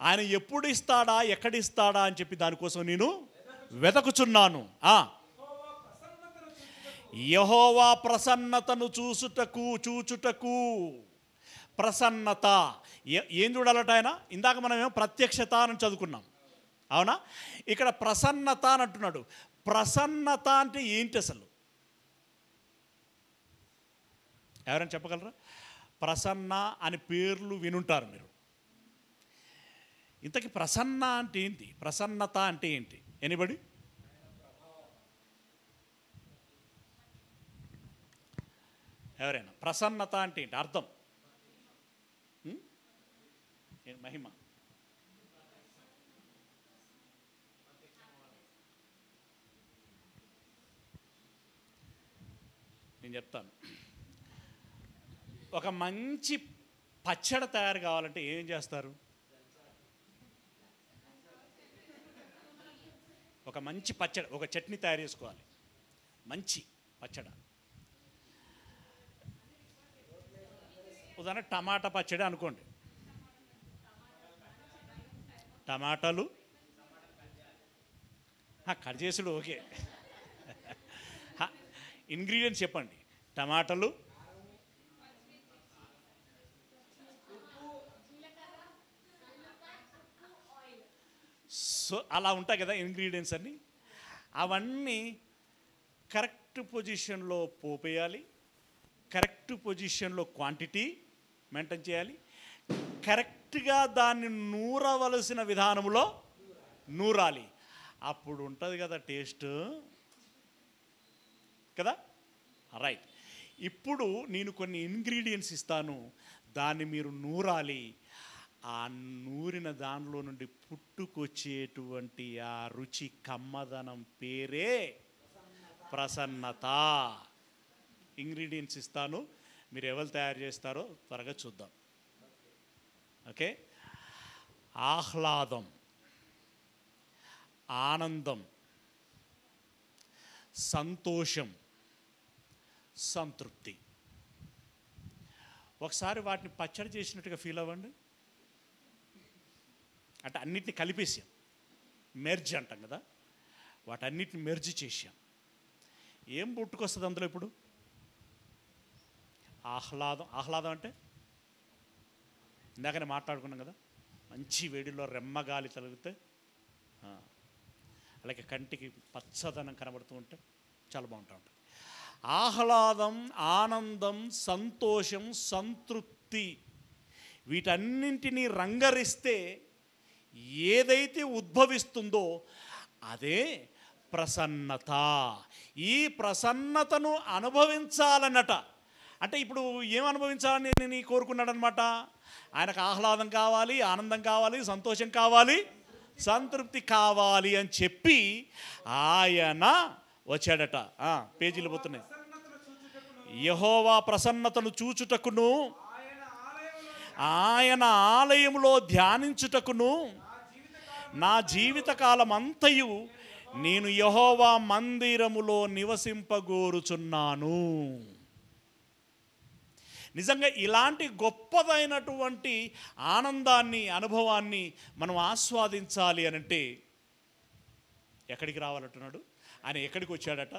ఆయన ఎప్పుడు ఇస్తాడా, ఎక్కడిస్తాడా అని చెప్పి దానికోసం నేను వెదకుచున్నాను. యెహోవా ప్రసన్నతను చూచుటకు. ప్రసన్నత ఏం చూడాలట ఆయన? ఇందాక మనమేమో ప్రత్యక్షత అని చదువుకున్నాం, అవునా? ఇక్కడ ప్రసన్నత అని అంటున్నాడు. ప్రసన్నత అంటే ఏంటి అసలు? ఎవరైనా చెప్పగలరా? ప్రసన్న అని పేర్లు వినుంటారు మీరు. ఇంతకీ ప్రసన్న అంటే ఏంటి? ప్రసన్నత అంటే ఏంటి? ఎనీబడి? ఎవరైనా? ప్రసన్నత అంటే ఏంటి అర్థం? మహిమ. నేను చెప్తాను. ఒక మంచి పచ్చడి తయారు కావాలంటే ఏం చేస్తారు? ఒక మంచి పచ్చడి, ఒక చట్నీ తయారు చేసుకోవాలి. మంచి పచ్చడి, ఉదాహరణ టమాటా పచ్చడి అనుకోండి. టమాటాలు, కట్ చేసుడు ఓకే. ఇంగ్రీడియంట్స్ చెప్పండి. టమాటాలు, సో అలా ఉంటాయి కదా ఇంగ్రీడియంట్స్ అన్నీ. అవన్నీ కరెక్ట్ పొజిషన్లో పోపేయాలి, కరెక్ట్ పొజిషన్లో క్వాంటిటీ మెయింటైన్ చేయాలి, కరెక్ట్గా దాన్ని నూరవలసిన విధానంలో నూరాలి. అప్పుడు ఉంటుంది కదా టేస్ట్ కదా. రైట్. ఇప్పుడు నేను కొన్ని ఇంగ్రీడియంట్స్ ఇస్తాను, దాన్ని మీరు నూరాలి. ఆ నూరిన దానిలో నుండి పుట్టుకొచ్చేటువంటి ఆ రుచి కమ్మదనం పేరే ప్రసన్నత. ఇంగ్రీడియంట్స్ ఇస్తాను, మీరు ఎవరు తయారు చేస్తారో త్వరగా చూద్దాం. ఓకే. ఆహ్లాదం, ఆనందం, సంతోషం, సంతృప్తి. ఒకసారి వాటిని పచ్చడి చేసినట్టుగా ఫీల్ అవ్వండి. అంటే అన్నిటిని కలిపేసాం, మెర్జ్ అంటాం కదా, వాటన్నిటిని మెర్జ్ చేసాం. ఏం పుట్టుకొస్తుంది అందులో ఇప్పుడు? ఆహ్లాదం. ఆహ్లాదం అంటే ఇందాకనే మాట్లాడుకున్నాం కదా, మంచి వేడిలో రెమ్మగాలి తగిలితే, అలాగే కంటికి పచ్చదనం కనబడుతూ ఉంటే చాలా బాగుంటూ ఉంటుంది. ఆహ్లాదం, ఆనందం, సంతోషం, సంతృప్తి, వీటన్నింటినీ రంగరిస్తే ఏదైతే ఉద్భవిస్తుందో అదే ప్రసన్నత. ఈ ప్రసన్నతను అనుభవించాలన్నట. అంటే ఇప్పుడు ఏం అనుభవించాలని నేను కోరుకున్నాడనమాట? ఆయనకు ఆహ్లాదం కావాలి, ఆనందం కావాలి, సంతోషం కావాలి, సంతృప్తి కావాలి అని చెప్పి ఆయన వచ్చాడట. పేజీలు పోతున్నాయి. యెహోవా ప్రసన్నతను చూచుటకును, ఆయన ఆలయములో ధ్యానించుటకును నా జీవితకాలం అంతయు నేను యెహోవా మందిరములో నివసింపగోరుచున్నాను. నిజంగా ఇలాంటి గొప్పదైనటువంటి ఆనందాన్ని, అనుభవాన్ని మనం ఆస్వాదించాలి అనంటే ఎక్కడికి రావాలంటున్నాడు ఆయన? ఎక్కడికి వచ్చాడట?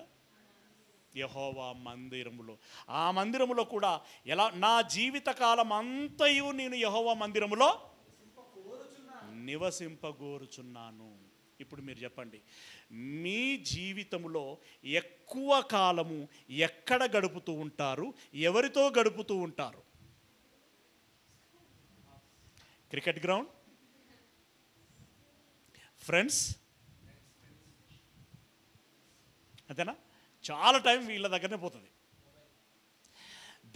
యెహోవా మందిరములో. ఆ మందిరములో కూడా ఎలా? నా జీవితకాలం అంతయు నేను యెహోవా మందిరములో నివసింపగోరుచున్నాను. ఇప్పుడు మీరు చెప్పండి, మీ జీవితంలో ఎక్కువ కాలము ఎక్కడ గడుపుతూ ఉంటారు? ఎవరితో గడుపుతూ ఉంటారు? క్రికెట్ గ్రౌండ్, ఫ్రెండ్స్, అంతేనా? చాలా టైం వీళ్ళ దగ్గరనే పోతుంది.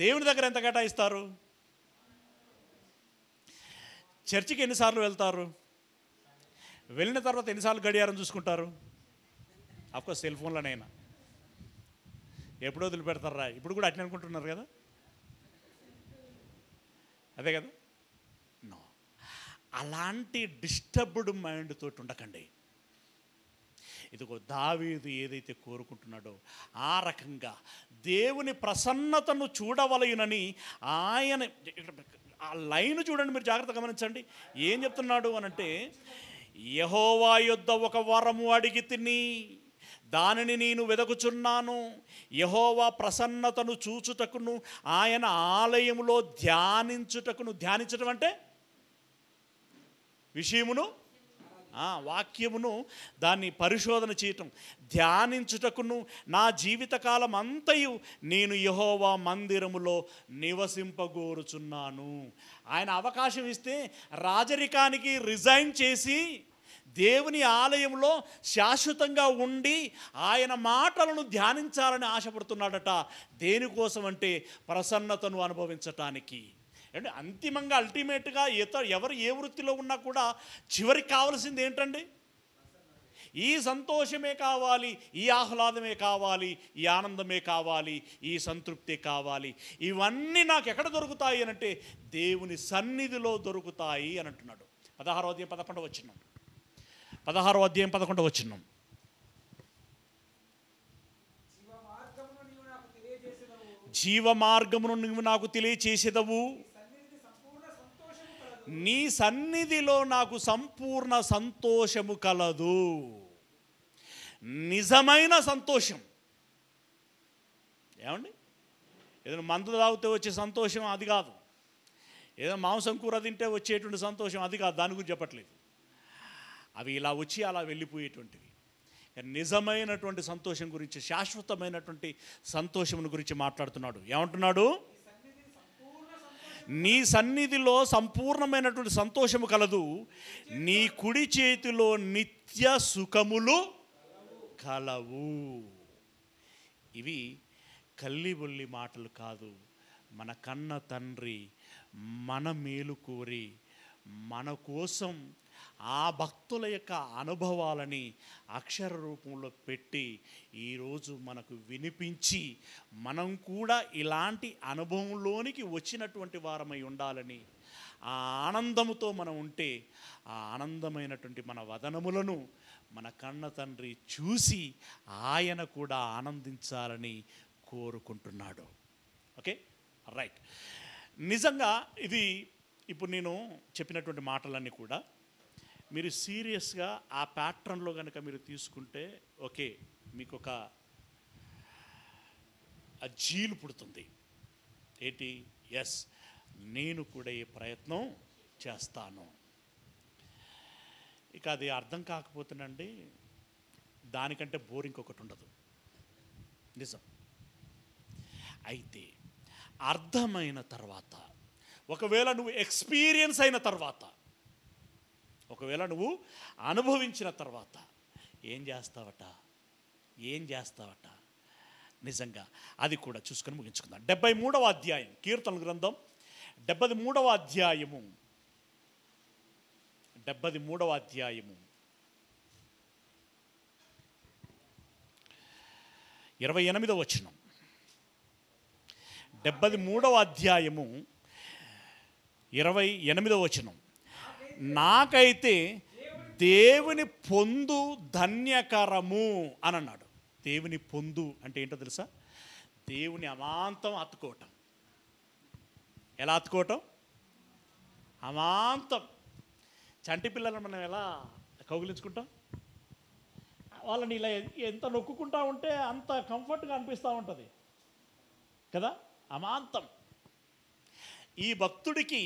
దేవుని దగ్గర ఎంత కేటాయిస్తారు? చర్చికి ఎన్నిసార్లు వెళ్తారు? వెళ్ళిన తర్వాత ఎన్నిసార్లు గడియారం చూసుకుంటారు? అఫ్కోర్స్ సెల్ ఫోన్లోనైనా ఎప్పుడో వదిలిపెడతారా? ఇప్పుడు కూడా అట్లా అనుకుంటున్నారు కదా, అదే కదా. నో, అలాంటి డిస్టర్బ్డ్ మైండ్ తోటి ఉండకండి. ఇదిగో దావీదు ఏదైతే కోరుకుంటున్నాడో ఆ రకంగా దేవుని ప్రసన్నతను చూడవలయునని ఆయన, ఆ లైన్ చూడండి, మీరు జాగ్రత్తగా గమనించండి. ఏం చెప్తున్నాడు అనంటే, యెహోవా యొద్ద ఒక వరము అడిగి తిని దానిని నేను వెదకుచున్నాను. యెహోవా ప్రసన్నతను చూచుటకును ఆయన ఆలయములో ధ్యానించుటకును. ధ్యానించటం అంటే విషయమును, వాక్యమును దాన్ని పరిశోధన చేయటం. ధ్యానించుటకును నా జీవితకాలం అంతయు నేను యెహోవా మందిరములో నివసింపగోరుచున్నాను. ఆయన అవకాశం ఇస్తే రాజరికానికి రిజైన్ చేసి దేవుని ఆలయంలో శాశ్వతంగా ఉండి ఆయన మాటలను ధ్యానించాలని ఆశపడుతున్నాడట. దేనికోసం అంటే ప్రసన్నతను అనుభవించటానికి. అంటే అంతిమంగా అల్టిమేట్గా ఎవరు ఏ వృత్తిలో ఉన్నా కూడా చివరికి కావాల్సింది ఏంటండి? ఈ సంతోషమే కావాలి, ఈ ఆహ్లాదమే కావాలి, ఈ ఆనందమే కావాలి, ఈ సంతృప్తి కావాలి. ఇవన్నీ నాకు ఎక్కడ దొరుకుతాయి అనంటే దేవుని సన్నిధిలో దొరుకుతాయి అని అంటున్నాడు. 16వ అధ్యాయం 11వ వచనం. 16వ అధ్యాయం 11వ వచనం. జీవమార్గమును నువ్వు నాకు తెలియచేసేదవు, నీ సన్నిధిలో నాకు సంపూర్ణ సంతోషము కలదు. నిజమైన సంతోషం. ఏమండి, ఏదైనా మందు తాగితే వచ్చే సంతోషం అది కాదు, ఏదో మాంసం కూర తింటే వచ్చేటువంటి సంతోషం అది కాదు, దాని గురించి చెప్పట్లేదు. అవి ఇలా వచ్చి అలా వెళ్ళిపోయేటువంటివి. నిజమైనటువంటి సంతోషం గురించి, శాశ్వతమైనటువంటి సంతోషం గురించి మాట్లాడుతున్నాడు. ఏమంటున్నాడు? నీ సన్నిధిలో సంపూర్ణమైనటువంటి సంతోషము కలదు, నీ కుడి చేతిలో నిత్య సుఖములు కలవు. ఇవి కల్లిబొల్లి మాటలు కాదు. మన కన్న తండ్రి మన మేలు కోరి మన కోసం ఆ భక్తుల యొక్క అనుభవాలని అక్షర రూపంలో పెట్టి ఈరోజు మనకు వినిపించి మనం కూడా ఇలాంటి అనుభవంలోనికి వచ్చినటువంటి వారమై ఉండాలని, ఆ ఆనందముతో మనం ఉంటే ఆ ఆనందమైనటువంటి మన వదనములను మన కన్న తండ్రి చూసి ఆయన కూడా ఆనందించాలని కోరుకుంటున్నాడు. Okay, right. నిజంగా ఇది ఇప్పుడు నేను చెప్పినటువంటి మాటలన్నీ కూడా మీరు సీరియస్గా ఆ ప్యాటర్న్లో కనుక మీరు తీసుకుంటే ఓకే, మీకు ఒక జీలు పుడుతుంది. ఏంటి? ఎస్, నేను కూడా ఈ ప్రయత్నం చేస్తాను. ఇక అది అర్థం కాకపోతేనండి దానికంటే బోరింగ్ ఒకటి ఉండదు, నిజం. అయితే అర్థమైన తర్వాత, ఒకవేళ నువ్వు ఎక్స్పీరియన్స్ అయిన తర్వాత, ఒకవేళ నువ్వు అనుభవించిన తర్వాత ఏం చేస్తావట నిజంగా అది కూడా చూసుకొని ముగించుకుందాం. 73వ అధ్యాయం, కీర్తనల గ్రంథం 73వ అధ్యాయము 73వ అధ్యాయము 28వ వచనం. 73వ అధ్యాయము 28వ వచనం. నాకైతే దేవుని పొందు ధన్యకరము అని అన్నాడు. దేవుని పొందు అంటే ఏంటో తెలుసా? దేవుని అమాంతం అతుకోవటం. ఎలా అతుకోవటం? అమాంతం. చంటి పిల్లలను మనం ఎలా కౌగిలించుకుంటాం? వాళ్ళని ఇలా ఎంత నొక్కుంటా ఉంటే అంత కంఫర్ట్గా అనిపిస్తూ ఉంటుంది కదా, అమాంతం. ఈ భక్తుడికి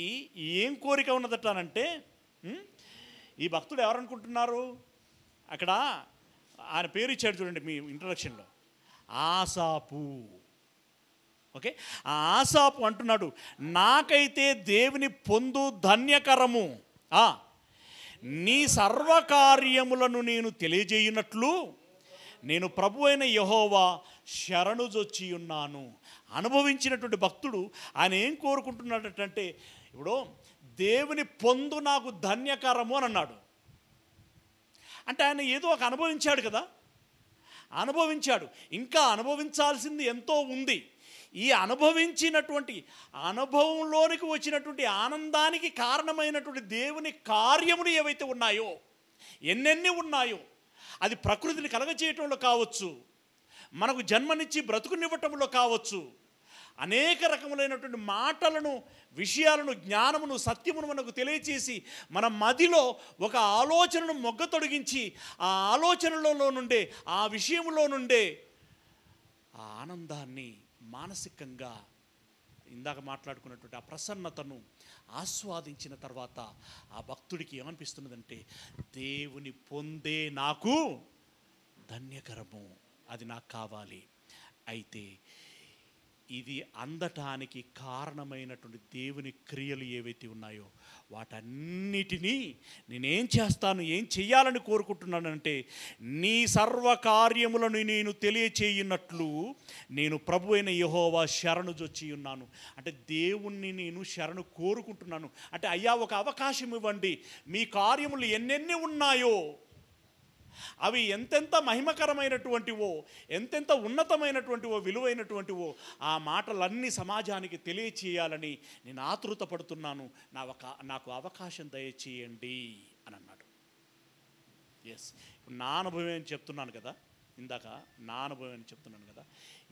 ఏం కోరిక ఉన్నదటానంటే, ఈ భక్తుడు ఎవరనుకుంటున్నారు? అక్కడ ఆయన పేరు ఇచ్చాడు చూడండి మీ ఇంట్రడక్షన్లో, ఆసాపు. ఓకే, ఆ ఆసాపు అంటున్నాడు, నాకైతే దేవుని పొందు ధన్యకరము, నీ సర్వకార్యములను నేను తెలియజేయునట్లు నేను ప్రభు అయిన యెహోవా శరణుజొచ్చి ఉన్నాను. అనుభవించినటువంటి భక్తుడు ఆయన ఏం కోరుకుంటున్నాడంటే, ఇప్పుడు దేవుని పొందు నాకు ధన్యకరము అని అన్నాడు. అంటే ఆయన ఏదో ఒక అనుభవించాడు కదా, అనుభవించాడు. ఇంకా అనుభవించాల్సింది ఎంతో ఉంది. ఈ అనుభవించినటువంటి అనుభవంలోనికి వచ్చినటువంటి ఆనందానికి కారణమైనటువంటి దేవుని కార్యములు ఏవైతే ఉన్నాయో, ఎన్నెన్ని ఉన్నాయో, అది ప్రకృతిని కలగచేయటంలో కావచ్చు, మనకు జన్మనిచ్చి బ్రతుకునివ్వటంలో కావచ్చు, అనేక రకములైనటువంటి మాటలను, విషయాలను, జ్ఞానమును, సత్యమును మనకు తెలియచేసి మన మదిలో ఒక ఆలోచనను మొగ్గతొడిగించి ఆ ఆలోచనలలో నుండే, ఆ విషయంలో నుండే ఆ ఆనందాన్ని మానసికంగా ఇందాక మాట్లాడుకున్నటువంటి ఆ ప్రసన్నతను ఆస్వాదించిన తర్వాత ఆ భక్తుడికి ఏమనిపిస్తున్నదంటే, దేవుని పొందే నాకు ధన్యకరము, అది నాకు కావాలి. అయితే ఇది అందటానికి కారణమైనటువంటి దేవుని క్రియలు ఏవైతే ఉన్నాయో వాటన్నిటినీ నేనేం చేస్తాను, ఏం చెయ్యాలని కోరుకుంటున్నానంటే, నీ సర్వకార్యములను నేను తెలియచేయున్నట్లు నేను ప్రభు అయిన యెహోవా శరణుజొచ్చి ఉన్నాను. అంటే దేవుణ్ణి నేను శరణు కోరుకుంటున్నాను. అంటే అయ్యా ఒక అవకాశం ఇవ్వండి, మీ కార్యములు ఎన్నెన్ని ఉన్నాయో, అవి ఎంతెంత మహిమకరమైనటువంటివో, ఎంతెంత ఉన్నతమైనటువంటివో, విలువైనటువంటివో ఆ మాటలన్నీ సమాజానికి తెలియచేయాలని నేను ఆతృత పడుతున్నాను. నాకు అవకాశం దయచేయండి అని అన్నాడు. ఎస్, ఇప్పుడు నా అనుభవం అని చెప్తున్నాను కదా, ఇందాక నా అనుభవం అని చెప్తున్నాను కదా.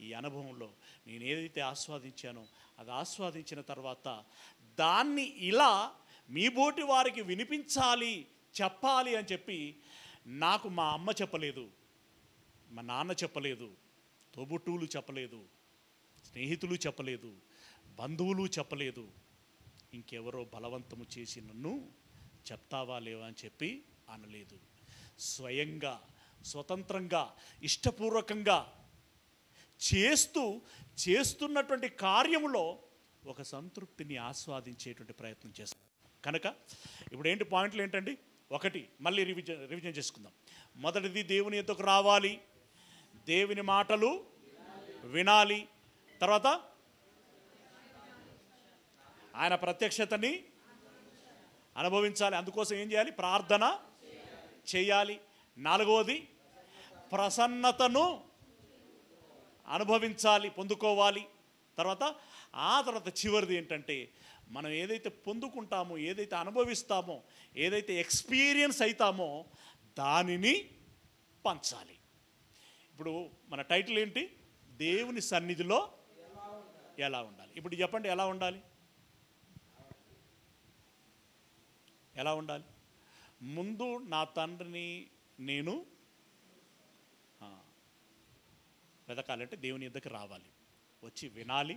ఈ అనుభవంలో నేను ఏదైతే ఆస్వాదించానో అది ఆస్వాదించిన తర్వాత దాన్ని ఇలా మీ బోటి వారికి వినిపించాలి, చెప్పాలి అని చెప్పి నాకు మా అమ్మ చెప్పలేదు, మా నాన్న చెప్పలేదు, తోబుట్టువులు చెప్పలేదు, స్నేహితులు చెప్పలేదు, బంధువులు చెప్పలేదు, ఇంకెవరో బలవంతము చేసి నన్ను చెప్తావా లేవా అని చెప్పి అనలేదు. స్వయంగా, స్వతంత్రంగా, ఇష్టపూర్వకంగా చేస్తున్నటువంటి కార్యములో ఒక సంతృప్తిని ఆస్వాదించేటువంటి ప్రయత్నం చేస్తాం. కనుక ఇప్పుడు ఏంటి పాయింట్లు ఏంటండి? ఒకటి, మళ్ళీ రివిజన్ చేసుకుందాం. మొదటిది, దేవుని యొద్దకు రావాలి, దేవుని మాటలు వినాలి, తర్వాత ఆయన ప్రత్యక్షతని అనుభవించాలి. అందుకోసం ఏం చేయాలి? ప్రార్థన చేయాలి. నాలుగవది, ప్రసన్నతను అనుభవించాలి, పొందుకోవాలి. తర్వాత చివరిది ఏంటంటే, మనం ఏదైతే పొందుకుంటామో, ఏదైతే అనుభవిస్తామో, ఏదైతే ఎక్స్పీరియన్స్ అవుతామో దానిని పంచాలి. ఇప్పుడు మన టైటిల్ ఏంటి? దేవుని సన్నిధిలో ఎలా ఉండాలి. ఇప్పుడు చెప్పండి, ఎలా ఉండాలి? ఎలా ఉండాలి? ముందు నా తండ్రిని నేను వెతకాలంటే దేవుని యొద్దకు రావాలి, వచ్చి వినాలి,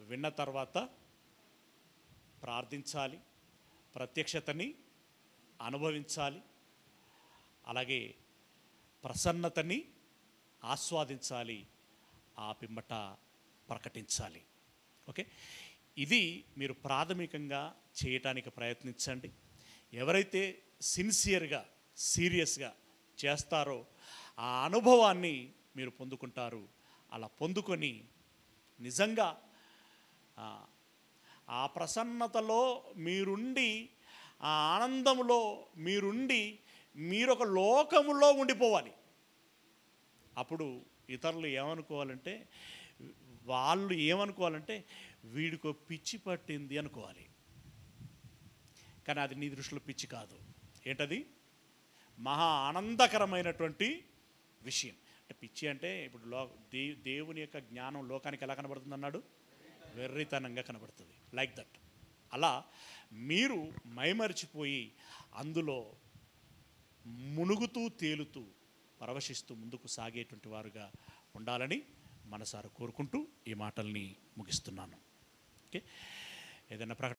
విన్న తర్వాత ప్రార్థించాలి, ప్రత్యక్షతని అనుభవించాలి, అలాగే ప్రసన్నతని ఆస్వాదించాలి, ఆ పిమ్మట ప్రకటించాలి. ఓకే, ఇది మీరు ప్రాథమికంగా చేయటానికి ప్రయత్నించండి. ఎవరైతే సిన్సియర్గా, సీరియస్గా చేస్తారో ఆ అనుభవాన్ని మీరు పొందుకుంటారు. అలా పొందుకొని నిజంగా ఆ ప్రసన్నతలో మీరుండి, ఆ ఆనందంలో మీరుండి, మీరొక లోకములో ఉండిపోవాలి. అప్పుడు ఇతరులు ఏమనుకోవాలంటే వీడికో పిచ్చి పట్టింది అనుకోవాలి. కానీ అది నీ దృష్టిలో పిచ్చి కాదు. ఏంటది? మహా ఆనందకరమైనటువంటి విషయం. అంటే పిచ్చి అంటే ఇప్పుడు దేవుని యొక్క జ్ఞానం లోకానికి ఎలా కనబడుతుంది అన్నాడు? వెర్రితనంగా కనబడుతుంది. Like that. అలా మీరు మైమరిచిపోయి అందులో మునుగుతూ తేలుతూ పరవశిస్తూ ముందుకు సాగేటువంటి వారుగా ఉండాలని మనసారా కోరుకుంటూ ఈ మాటల్ని ముగిస్తున్నాను. ఓకే, ఏదైనా